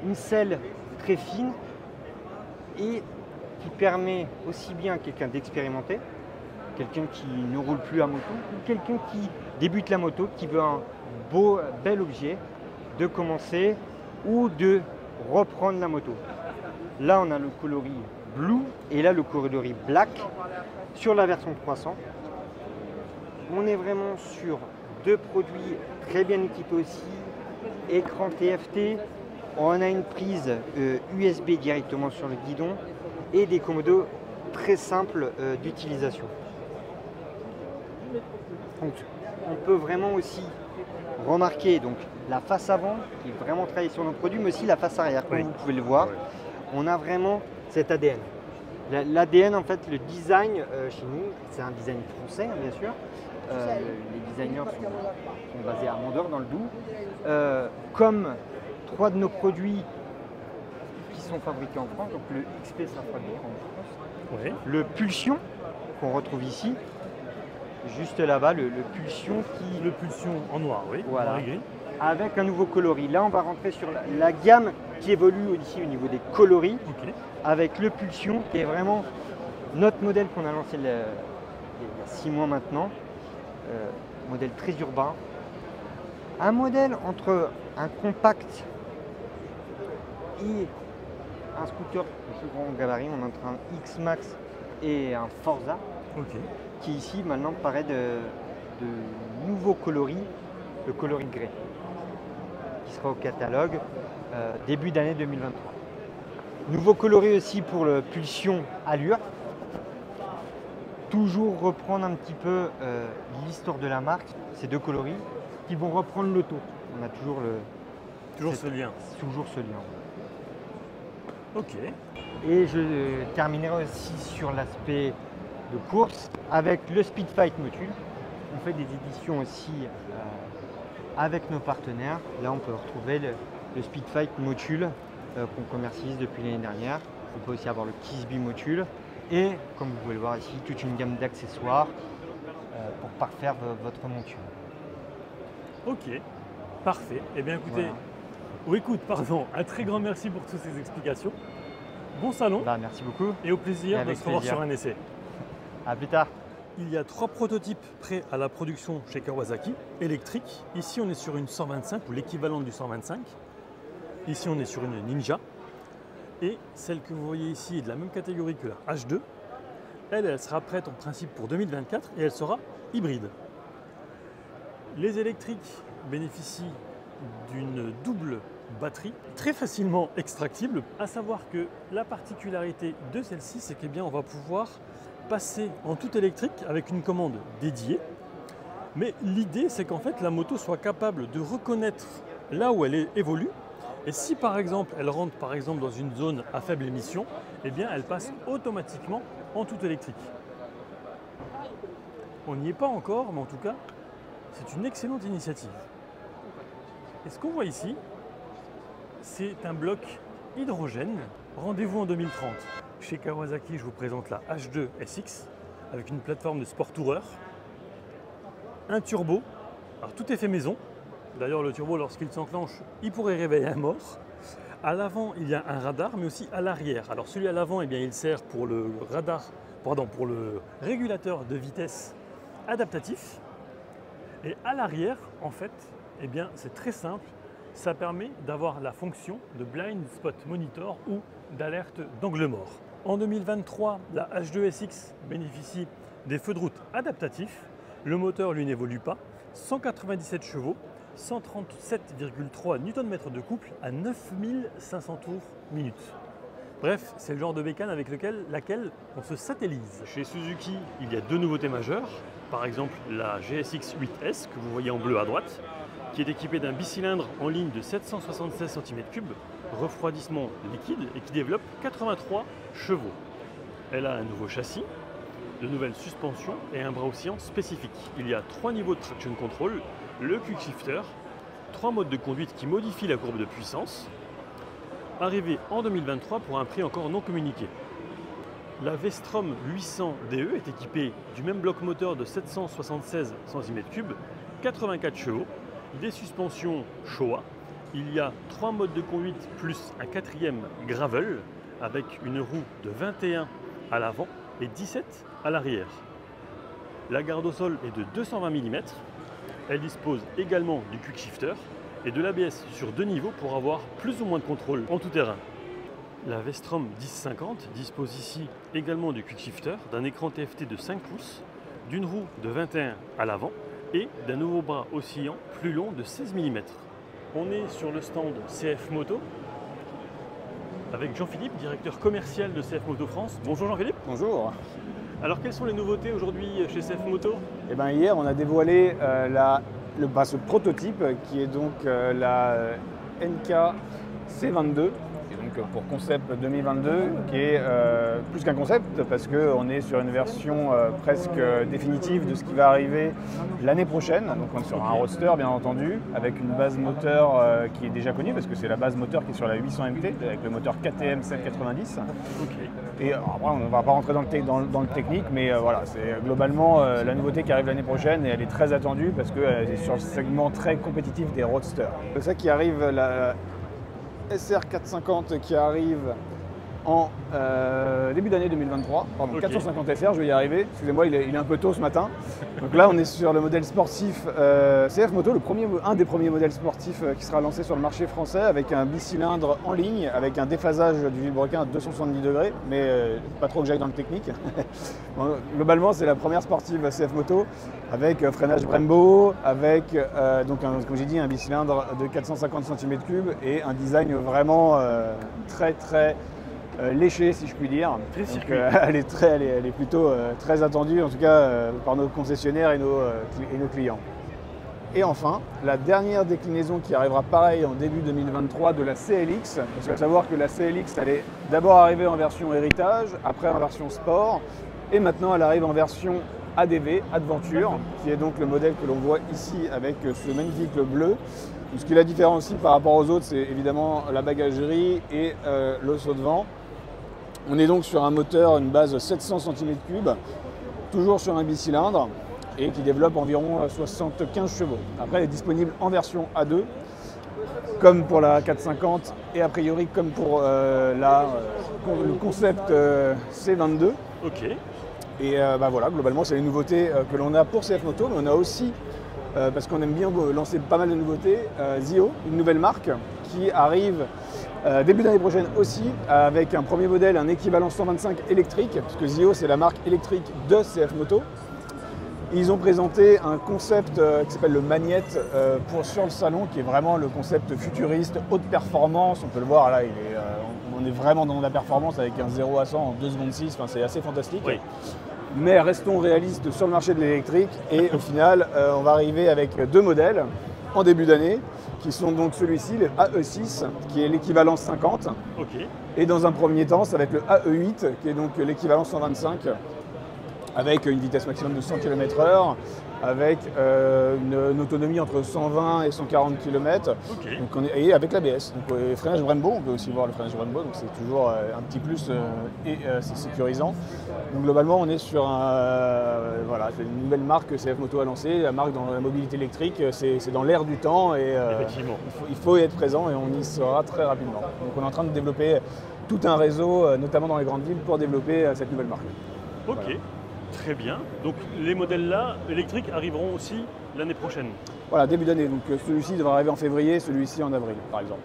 une selle très fine et qui permet aussi bien à quelqu'un d'expérimenter, quelqu'un qui ne roule plus à moto, ou quelqu'un qui débute la moto, qui veut un bel objet, de commencer ou de reprendre la moto. Là, on a le coloris blue et là, le coloris black sur la version 300. On est vraiment sur deux produits très bien équipés aussi, écran TFT, on a une prise USB directement sur le guidon et des commodos très simples d'utilisation. Donc, on peut vraiment aussi remarquer donc, la face avant qui est vraiment travaillée sur nos produits, mais aussi la face arrière, comme vous pouvez le voir. On a vraiment cet ADN. L'ADN, en fait, le design chez nous, c'est un design français, bien sûr. Les designers sont basés à Mondor, dans le Doubs. Comme 3 de nos produits qui sont fabriqués en France, donc le XP sera fabriqué en France. Le Pulsion, qu'on retrouve ici, juste là-bas, le Pulsion qui... Le Pulsion en noir, oui, voilà. noir et gris. Avec un nouveau coloris. Là, on va rentrer sur la gamme qui évolue ici au niveau des coloris, avec le Pulsion, qui est vraiment notre modèle qu'on a lancé il y a 6 mois maintenant. Modèle très urbain. Un modèle entre un compact et un scooter de plus grand gabarit. On est entre un X-Max et un Forza, qui ici maintenant paraît de nouveaux coloris, le coloris grey, qui sera au catalogue début d'année 2023. Nouveau coloris aussi pour le Pulsion Allure. Toujours reprendre un petit peu l'histoire de la marque, ces deux coloris qui vont reprendre l'auto. On a toujours ce lien. Toujours ce lien. Ok. Et je terminerai aussi sur l'aspect de course avec le Speedfight Motul. On fait des éditions aussi avec nos partenaires. Là, on peut retrouver le Speedfight Motul qu'on commercialise depuis l'année dernière. On peut aussi avoir le Kisby Motul. Et, comme vous pouvez le voir ici, toute une gamme d'accessoires pour parfaire votre monture. Ok, parfait. Eh bien écoutez, un très grand merci pour toutes ces explications. Bon salon. Merci beaucoup. Et au plaisir de se revoir sur un essai. À plus tard. Il y a 3 prototypes prêts à la production chez Kawasaki, électriques. Ici, on est sur une 125 ou l'équivalent du 125. Ici, on est sur une Ninja. Et celle que vous voyez ici est de la même catégorie que la H2. Elle sera prête en principe pour 2024 et elle sera hybride. Les électriques bénéficient d'une double batterie très facilement extractible. À savoir que la particularité de celle-ci, c'est qu'on va pouvoir passer en tout électrique avec une commande dédiée. Mais l'idée, c'est qu'en fait, la moto soit capable de reconnaître là où elle évolue. Et si par exemple, elle rentre dans une zone à faible émission, eh bien elle passe automatiquement en tout électrique. On n'y est pas encore, mais en tout cas, c'est une excellente initiative. Et ce qu'on voit ici, c'est un bloc hydrogène. Rendez-vous en 2030. Chez Kawasaki, je vous présente la H2 SX avec une plateforme de sport tourer, un turbo. Alors tout est fait maison. D'ailleurs, le turbo, lorsqu'il s'enclenche, il pourrait réveiller un mort. À l'avant, il y a un radar, mais aussi à l'arrière. Alors celui à l'avant, eh bien, il sert pour le pour le régulateur de vitesse adaptatif. Et à l'arrière, en fait, eh bien, c'est très simple. Ça permet d'avoir la fonction de blind spot monitor ou d'alerte d'angle mort. En 2023, la H2 SX bénéficie des feux de route adaptatifs. Le moteur, lui, n'évolue pas. 197 chevaux. 137,3 Nm de couple à 9500 tours minute. Bref, c'est le genre de bécane avec laquelle on se satellise. Chez Suzuki, il y a 2 nouveautés majeures. Par exemple, la GSX 8S que vous voyez en bleu à droite, qui est équipée d'un bicylindre en ligne de 776 cm3, refroidissement liquide et qui développe 83 chevaux. Elle a un nouveau châssis, de nouvelles suspensions et un bras oscillant spécifique. Il y a 3 niveaux de traction control, le quick shifter, 3 modes de conduite qui modifient la courbe de puissance, arrivé en 2023 pour un prix encore non communiqué. La Vestrom 800 DE est équipée du même bloc moteur de 776 cm3, 84 chevaux, des suspensions Showa. Il y a 3 modes de conduite plus un 4e gravel avec une roue de 21 à l'avant et 17 à l'arrière. La garde au sol est de 220 mm. Elle dispose également du quick shifter et de l'ABS sur 2 niveaux pour avoir plus ou moins de contrôle en tout terrain. La Vestrom 1050 dispose ici également du quick shifter, d'un écran TFT de 5 pouces, d'une roue de 21 à l'avant et d'un nouveau bras oscillant plus long de 16 mm. On est sur le stand CF Moto avec Jean-Philippe, directeur commercial de CF Moto France. Bonjour Jean-Philippe. Bonjour. Alors quelles sont les nouveautés aujourd'hui chez CF Moto? Eh bien, hier, on a dévoilé ce prototype qui est donc la NK C22. Et donc pour Concept 2022, qui est plus qu'un concept parce qu'on est sur une version presque définitive de ce qui va arriver l'année prochaine. Donc on est sur un roadster bien entendu, avec une base moteur qui est déjà connue parce que c'est la base moteur qui est sur la 800 MT avec le moteur KTM 790. Et après on ne va pas rentrer dans le technique, mais voilà, c'est globalement la nouveauté qui arrive l'année prochaine et elle est très attendue parce qu'elle est sur le segment très compétitif des roadsters. C'est ça qui arrive la SR450 qui arrive en début d'année 2023, pardon, 450 SR, je vais y arriver, excusez-moi, il est un peu tôt ce matin. Donc là on est sur le modèle sportif CF Moto, un des premiers modèles sportifs qui sera lancé sur le marché français avec un bicylindre en ligne, avec un déphasage du vilebrequin à 270 degrés, mais pas trop que j'aille dans le technique. Bon, globalement c'est la première sportive CF Moto avec freinage Brembo, avec comme j'ai dit un bicylindre de 450 cm3 et un design vraiment très léché si je puis dire. Donc, elle est plutôt très attendue en tout cas par nos concessionnaires et nos clients. Et enfin, la dernière déclinaison qui arrivera pareil en début 2023 de la CLX, parce qu'il faut savoir que la CLX elle est d'abord arrivée en version héritage, après en version sport, et maintenant elle arrive en version ADV, Adventure, qui est donc le modèle que l'on voit ici avec ce magnifique bleu. Ce qui la différencie par rapport aux autres, c'est évidemment la bagagerie et le saut de vent. On est donc sur un moteur, une base 700 cm3, toujours sur un bicylindre et qui développe environ 75 chevaux. Après, elle est disponible en version A2, comme pour la 450 et a priori comme pour le concept C22. Ok. Et voilà, globalement, c'est les nouveautés que l'on a pour CF Moto, mais on a aussi, parce qu'on aime bien lancer pas mal de nouveautés, Zio, une nouvelle marque qui arrive début d'année prochaine aussi, avec un premier modèle, un équivalent 125 électrique, parce que Zio, c'est la marque électrique de CF Moto. Ils ont présenté un concept qui s'appelle le Magnette sur le salon, qui est vraiment le concept futuriste, haute performance. On peut le voir là, on est vraiment dans la performance avec un 0 à 100 en 2 secondes 6, enfin, c'est assez fantastique. Oui. Mais restons réalistes sur le marché de l'électrique et au final, on va arriver avec 2 modèles en début d'année, qui sont donc celui-ci, le AE6, qui est l'équivalent 50. Okay. Et dans un premier temps, ça va être le AE8, qui est donc l'équivalent 125. Avec une vitesse maximum de 100 km/h, avec une autonomie entre 120 et 140 km, okay. Et avec l'ABS. Donc freinage Brembo, on peut aussi voir le freinage Brembo, donc c'est toujours un petit plus et c'est sécurisant. Donc globalement, on est sur c'est une nouvelle marque que CF Moto a lancée, la marque dans la mobilité électrique, c'est dans l'air du temps et il faut y être présent et on y sera très rapidement. Donc on est en train de développer tout un réseau, notamment dans les grandes villes, pour développer cette nouvelle marque. Ok. Voilà. Très bien. Donc les modèles là, électriques, arriveront aussi l'année prochaine. Voilà, début d'année. Donc celui-ci devrait arriver en février, celui-ci en avril, par exemple.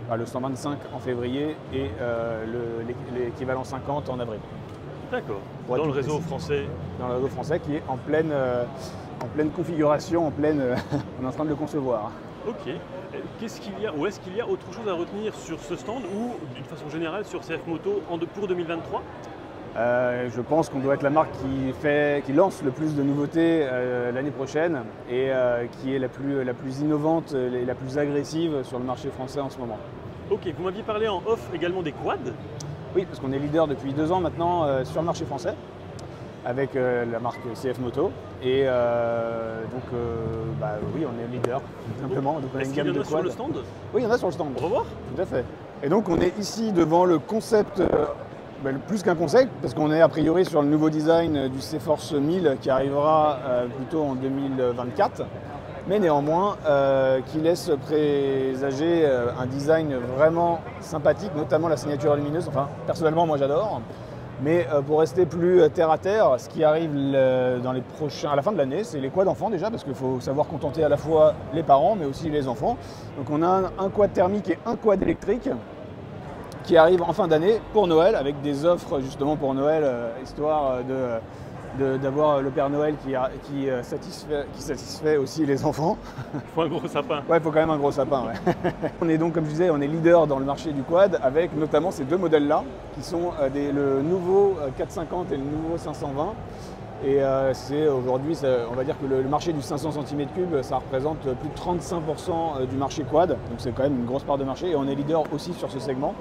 Enfin, le 125 en février et l'équivalent 50 en avril. D'accord. Dans le réseau français. Dans le réseau français qui est en pleine configuration, on est en train de le concevoir. Ok. Qu'est-ce qu'il y a, ou est-ce qu'il y a autre chose à retenir sur ce stand ou d'une façon générale sur CF Moto pour 2023 ? Je pense qu'on doit être la marque qui lance le plus de nouveautés l'année prochaine et qui est la plus innovante et la plus agressive sur le marché français en ce moment. Ok, vous m'aviez parlé en off également des quads. Oui, parce qu'on est leader depuis 2 ans maintenant sur le marché français avec la marque CF Moto et oui, on est leader tout simplement. Donc on a une gamme de quads. Sur le stand ? Oui, il y en a sur le stand. On va voir ? Tout à fait. Et donc on est ici devant le concept Plus qu'un concept, parce qu'on est a priori sur le nouveau design du C-Force 1000 qui arrivera plutôt en 2024, mais néanmoins qui laisse présager un design vraiment sympathique, notamment la signature lumineuse. Enfin, personnellement, moi j'adore. Mais pour rester plus terre à terre, ce qui arrive à la fin de l'année, c'est les quads enfants déjà, parce qu'il faut savoir contenter à la fois les parents, mais aussi les enfants. Donc on a un quad thermique et un quad électrique qui arrive en fin d'année pour Noël, avec des offres justement pour Noël, histoire d'avoir le Père Noël qui satisfait aussi les enfants. Il faut un gros sapin. Ouais, il faut quand même un gros sapin. Ouais. On est donc, comme je disais, on est leader dans le marché du quad, avec notamment ces deux modèles-là, qui sont le nouveau 450 et le nouveau 520. Et c'est aujourd'hui, on va dire que le marché du 500 cm3, ça représente plus de 35% du marché quad. Donc c'est quand même une grosse part de marché et on est leader aussi sur ce segment.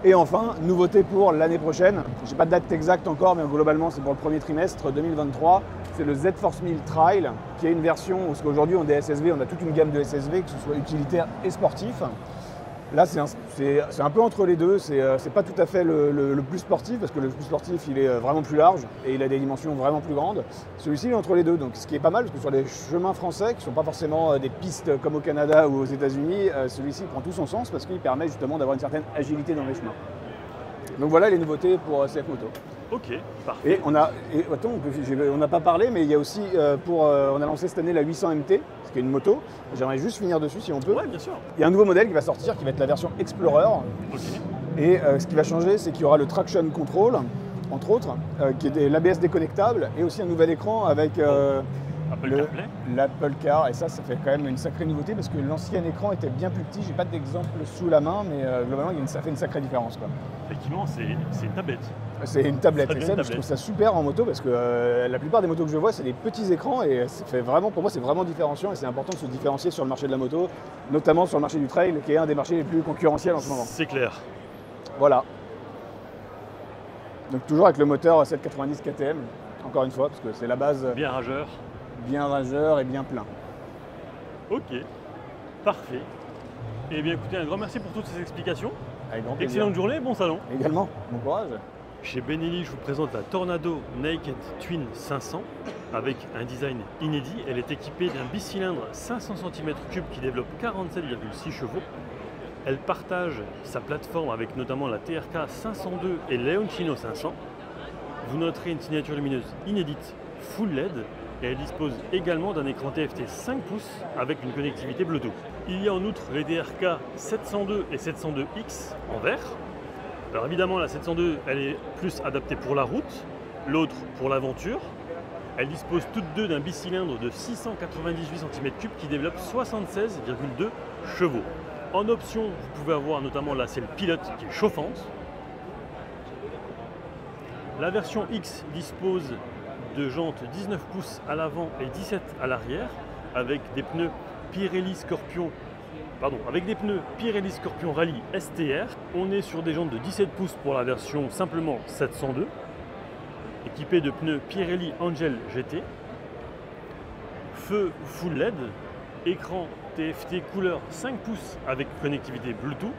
Et enfin, nouveauté pour l'année prochaine. Je n'ai pas de date exacte encore, mais globalement c'est pour le premier trimestre 2023. C'est le Z-Force 1000 Trail, qui est une version, parce qu'aujourd'hui on est SSV, on a toute une gamme de SSV, que ce soit utilitaire et sportif. Là, c'est un peu entre les deux, c'est pas tout à fait le plus sportif, parce que le plus sportif, il est vraiment plus large et il a des dimensions vraiment plus grandes. Celui-ci, il est entre les deux, donc ce qui est pas mal, parce que sur les chemins français, qui ne sont pas forcément des pistes comme au Canada ou aux États-Unis, celui-ci prend tout son sens, parce qu'il permet justement d'avoir une certaine agilité dans les chemins. Donc voilà les nouveautés pour CF Moto. Ok, parfait. Et attends, on n'a pas parlé, mais il y a aussi, on a lancé cette année la 800 MT, ce qui est une moto. J'aimerais juste finir dessus si on peut. Ouais, bien sûr. Il y a un nouveau modèle qui va sortir, qui va être la version Explorer. Ok. Et ce qui va changer, c'est qu'il y aura le Traction Control, entre autres, qui est l'ABS déconnectable, et aussi un nouvel écran avec l'Apple Car. Et ça fait quand même une sacrée nouveauté, parce que l'ancien écran était bien plus petit. J'ai pas d'exemple sous la main, mais globalement, ça fait une sacrée différence, quoi. Effectivement, c'est une tablette. C'est une tablette. Et ça, tablette. je trouve ça super en moto, parce que la plupart des motos que je vois, c'est des petits écrans, et pour moi, c'est vraiment différenciant, et c'est important de se différencier sur le marché de la moto, notamment sur le marché du trail, qui est un des marchés les plus concurrentiels en ce moment. C'est clair. Voilà. Donc toujours avec le moteur 790 KTM, encore une fois, parce que c'est la base. Bien rageur. Bien rageur et bien plein. Ok, parfait. Eh bien écoutez, un grand merci pour toutes ces explications. Avec grand plaisir. Excellente journée, bon salon. Également, bon courage. Chez Benelli, je vous présente la Tornado Naked Twin 500 avec un design inédit. Elle est équipée d'un bicylindre 500 cm3 qui développe 47,6 chevaux. Elle partage sa plateforme avec notamment la TRK 502 et Leoncino 500. Vous noterez une signature lumineuse inédite full LED et elle dispose également d'un écran TFT 5 pouces avec une connectivité Bluetooth. Il y a en outre les TRK 702 et 702X en vert. Alors évidemment la 702 elle est plus adaptée pour la route, l'autre pour l'aventure. Elles disposent toutes deux d'un bicylindre de 698 cm3 qui développe 76,2 chevaux. En option, vous pouvez avoir notamment la selle pilote qui est chauffante. La version X dispose de jantes 19 pouces à l'avant et 17 à l'arrière avec des pneus Pirelli Scorpion Rally STR. On est sur des jantes de 17 pouces pour la version simplement 702, équipée de pneus Pirelli Angel GT, feu full LED, écran TFT couleur 5 pouces avec connectivité Bluetooth.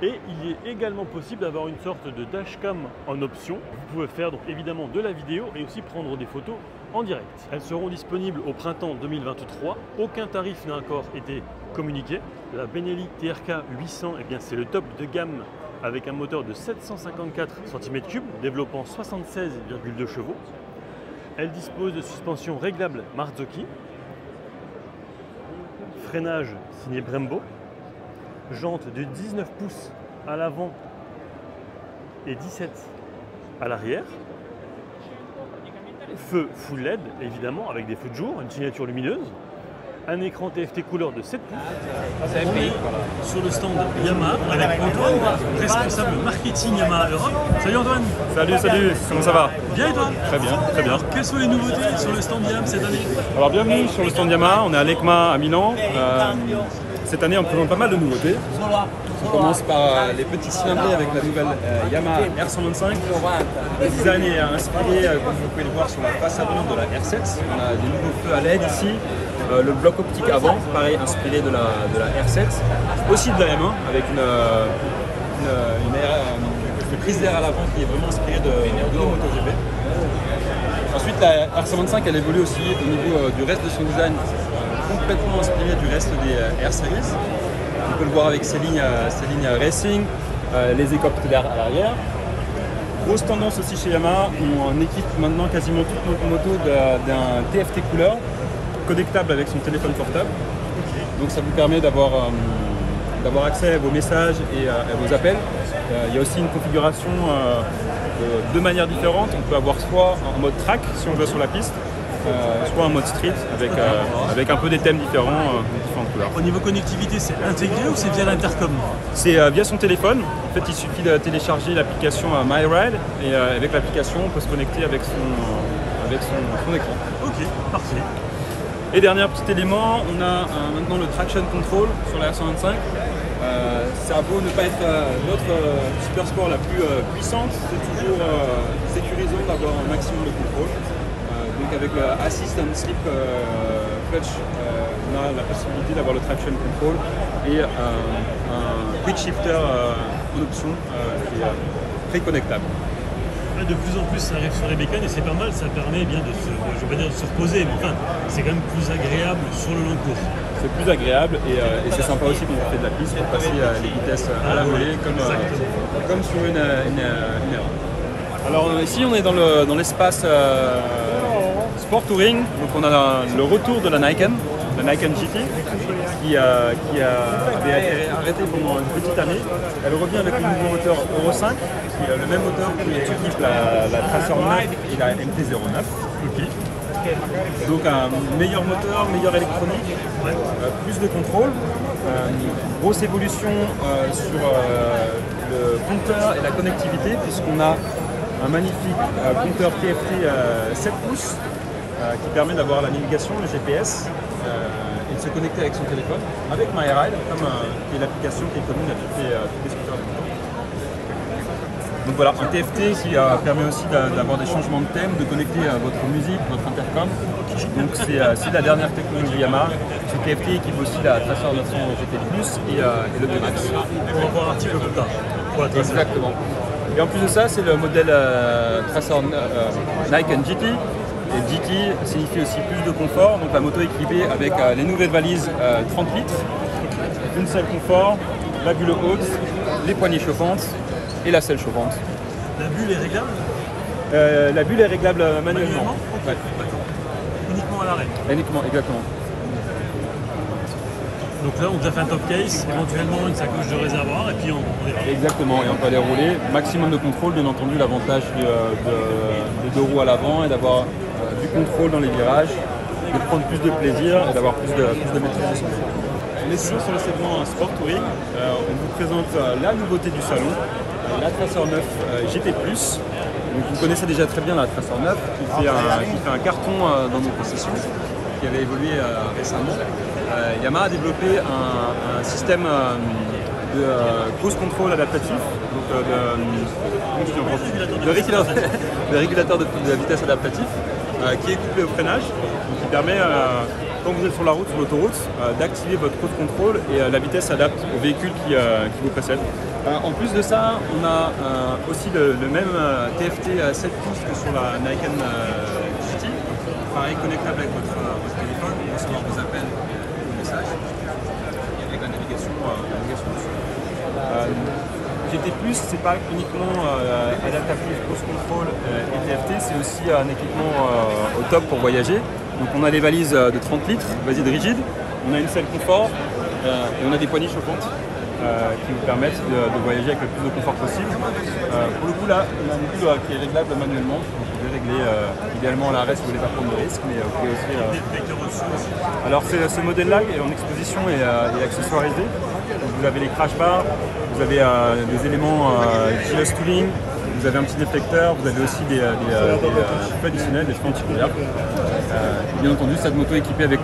Et il est également possible d'avoir une sorte de dashcam en option. Vous pouvez faire donc évidemment de la vidéo et aussi prendre des photos en direct. Elles seront disponibles au printemps 2023. Aucun tarif n'a encore été communiqué. La Benelli TRK 800, eh bien c'est le top de gamme avec un moteur de 754 cm3 développant 76,2 chevaux. Elle dispose de suspension réglable Marzocchi, freinage signé Brembo, jantes de 19 pouces à l'avant et 17 à l'arrière, feu full LED évidemment avec des feux de jour, une signature lumineuse, un écran TFT couleur de 7 pouces. On est sur le stand Yamaha avec Antoine, responsable marketing Yamaha Europe. Salut Antoine. Salut, comment ça va? Bien et toi? Très bien, très bien. Alors, quelles sont les nouveautés sur le stand Yamaha cette année? Alors bienvenue sur le stand Yamaha, on est à l'ECMA à Milan. Cette année on présente pas mal de nouveautés. On commence par les petits cylindrés avec la nouvelle Yamaha R125. Le design est inspiré, comme vous pouvez le voir sur la face avant, de la R7. On a des nouveaux feux à LED ici. Le bloc optique avant, pareil, inspiré de la R7. Aussi de la M1 avec une de prise d'air à l'avant qui est vraiment inspiré de MotoGP. Ensuite, la R125 elle évolue aussi au niveau du reste de son design, complètement inspiré du reste des R Series. On peut le voir avec ces lignes racing, les écopes d'air à l'arrière. Grosse tendance aussi chez Yamaha, on équipe maintenant quasiment toute notre moto d'un TFT couleur connectable avec son téléphone portable. Donc ça vous permet d'avoir accès à vos messages et à vos appels. Il y a aussi une configuration de deux manières différentes. On peut avoir soit en mode track si on veut sur la piste, soit en mode street avec un peu des thèmes différents, différentes couleurs. Au niveau connectivité, c'est intégré ou c'est via l'intercom? C'est via son téléphone. En fait, il suffit de télécharger l'application MyRide et avec l'application, on peut se connecter avec son écran. Ok, parfait. Et dernier petit élément, on a maintenant le traction control sur la R125. Ça a beau ne pas être notre super sport la plus puissante, c'est toujours sécurisant d'avoir un maximum de contrôle. Donc avec le Assist and Slip Clutch, on a la possibilité d'avoir le traction control et un quick shifter en option qui est très connectable. De plus en plus ça arrive sur les bécanes et c'est pas mal, ça permet bien de je vais pas dire de se reposer, mais enfin c'est quand même plus agréable sur le long cours. C'est plus agréable et c'est sympa aussi quand on fait de la piste pour passer les vitesses à la volée comme sur une aire. Alors ici on est dans l'espace Sport Touring, donc on a le retour de la Niken GT qui avait été arrêtée pendant une petite année. Elle revient avec le nouveau moteur Euro 5, qui est le même moteur qui équipe la Tracer 9 et la MT-09. Okay. Donc un meilleur moteur, meilleure électronique, plus de contrôle, grosse évolution sur le compteur et la connectivité puisqu'on a un magnifique compteur TFT 7 pouces qui permet d'avoir la navigation, le GPS et de se connecter avec son téléphone avec MyRide, qui est l'application qui est commune à tous les scooters de moto. Donc voilà, un TFT qui permet aussi d'avoir des changements de thème, de connecter votre musique, votre intercom. Donc c'est la dernière technologie Yamaha. Ce TFT équipe aussi la Tracer 900 GT Plus et le B-Max. On va voir un petit peu plus tard. Exactement. Et en plus de ça, c'est le modèle Tracer Niken GT. Et GT signifie aussi plus de confort. Donc la moto est équipée avec les nouvelles valises 30 litres, une selle confort, la bulle haute, les poignées chauffantes et la selle chauffante. La bulle est réglable La bulle est réglable manuellement. Ouais. D'accord. Uniquement à l'arrêt. Uniquement, exactement. Donc là, on a fait un top case, éventuellement une sacoche de réservoir, et puis on démarre. Exactement, et on peut aller rouler. Maximum de contrôle, bien entendu, l'avantage des deux roues à l'avant et d'avoir du contrôle dans les virages, de prendre plus de plaisir et d'avoir plus de maîtrise. On est toujours sur le segment Sport Touring. On vous présente la nouveauté du salon, la Tracer 9 GT+. Donc vous connaissez déjà très bien la Tracer 9 qui fait un carton dans nos possessions, qui avait évolué récemment. Yamaha a développé un système de cruise control adaptatif, donc de régulateur de la vitesse adaptatif, qui est couplé au freinage, qui permet, quand vous êtes sur la route, sur l'autoroute, d'activer votre cruise control et la vitesse s'adapte au véhicule qui vous précède. En plus de ça, on a aussi le même TFT 7 pouces que sur la Niken GT, pareil connectable avec votre téléphone pour recevoir vos appels et vos messages, et avec la navigation dessus. GT+, c'est pas uniquement adaptatif, cruise control et TFT, c'est aussi un équipement au top pour voyager. Donc on a des valises de 30 litres, valises rigides, on a une selle confort et on a des poignées chauffantes qui vous permettent de voyager avec le plus de confort possible. Pour le coup là, on a une bulle qui est réglable manuellement, donc vous pouvez régler idéalement l'arrêt si vous voulez pas prendre de risque, mais vous pouvez aussi... Alors ce modèle-là est en exposition et accessoirisé. Donc, vous avez les crash bars, vous avez des éléments keyless tooling, vous avez un petit déflecteur, vous avez aussi des feux additionnels, des feux anti-couverts. Bien entendu, cette moto est équipée avec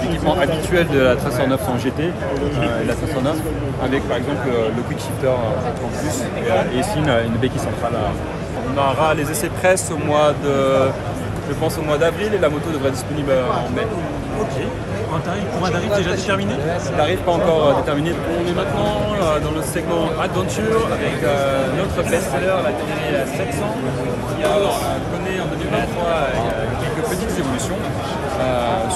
l'équipement habituel de la Tracer 900 GT et la Tracer 9, avec par exemple le quick shifter en plus et ici une béquille centrale. On aura les essais presse au mois d'avril et la moto devrait être disponible en mai. Ok. pour un tarif déjà déterminé? Tarif pas encore déterminé. On est maintenant dans le segment Adventure avec notre best-seller, la Ténéré 700, qui connaît en 2023 quelques petites évolutions,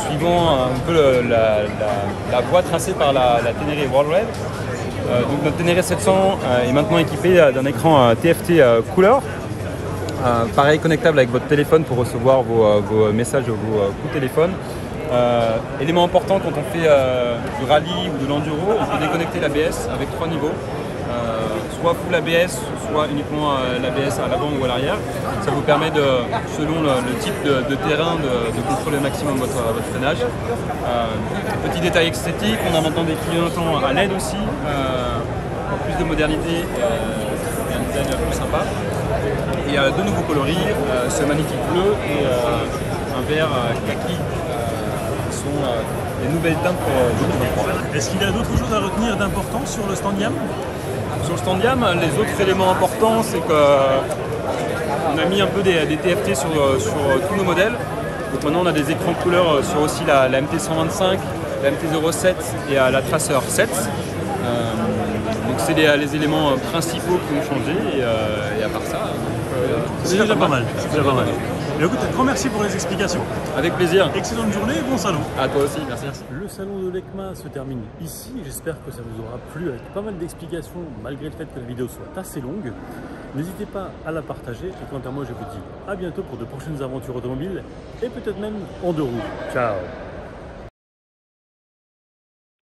suivant un peu la voie tracée par la Ténéré World Red. Donc notre Ténéré 700 est maintenant équipé d'un écran TFT couleur. Pareil, connectable avec votre téléphone pour recevoir vos messages, vos coups de téléphone. Élément important quand on fait du rallye ou de l'enduro, on peut déconnecter l'ABS avec 3 niveaux. Soit full ABS, soit uniquement l'ABS à l'avant ou à l'arrière. Ça vous permet, selon le type de terrain, de contrôler au maximum votre freinage. Petit détail esthétique, on a maintenant des clignotants à LED aussi, pour plus de modernité et un design plus sympa. Et de nouveaux coloris, ce magnifique bleu et un vert kaki qui sont les nouvelles teintes pour 2023. Est-ce qu'il y a d'autres choses à retenir d'important sur le stand YAM? Sur le stand YAM, les autres éléments importants, c'est qu'on a mis un peu des TFT sur tous nos modèles. Donc maintenant on a des écrans de couleur sur aussi la MT125, la MT-07 et la Tracer 7. Donc c'est les éléments principaux qui ont changé et à part ça, c'est déjà pas mal. Mais écoute, un grand merci pour les explications. Avec plaisir. Excellente journée et bon salon. À toi aussi, merci. Le salon de l'ECMA se termine ici. J'espère que ça vous aura plu avec pas mal d'explications malgré le fait que la vidéo soit assez longue. N'hésitez pas à la partager et quant à moi je vous dis à bientôt pour de prochaines aventures automobiles et peut-être même en deux roues. Ciao.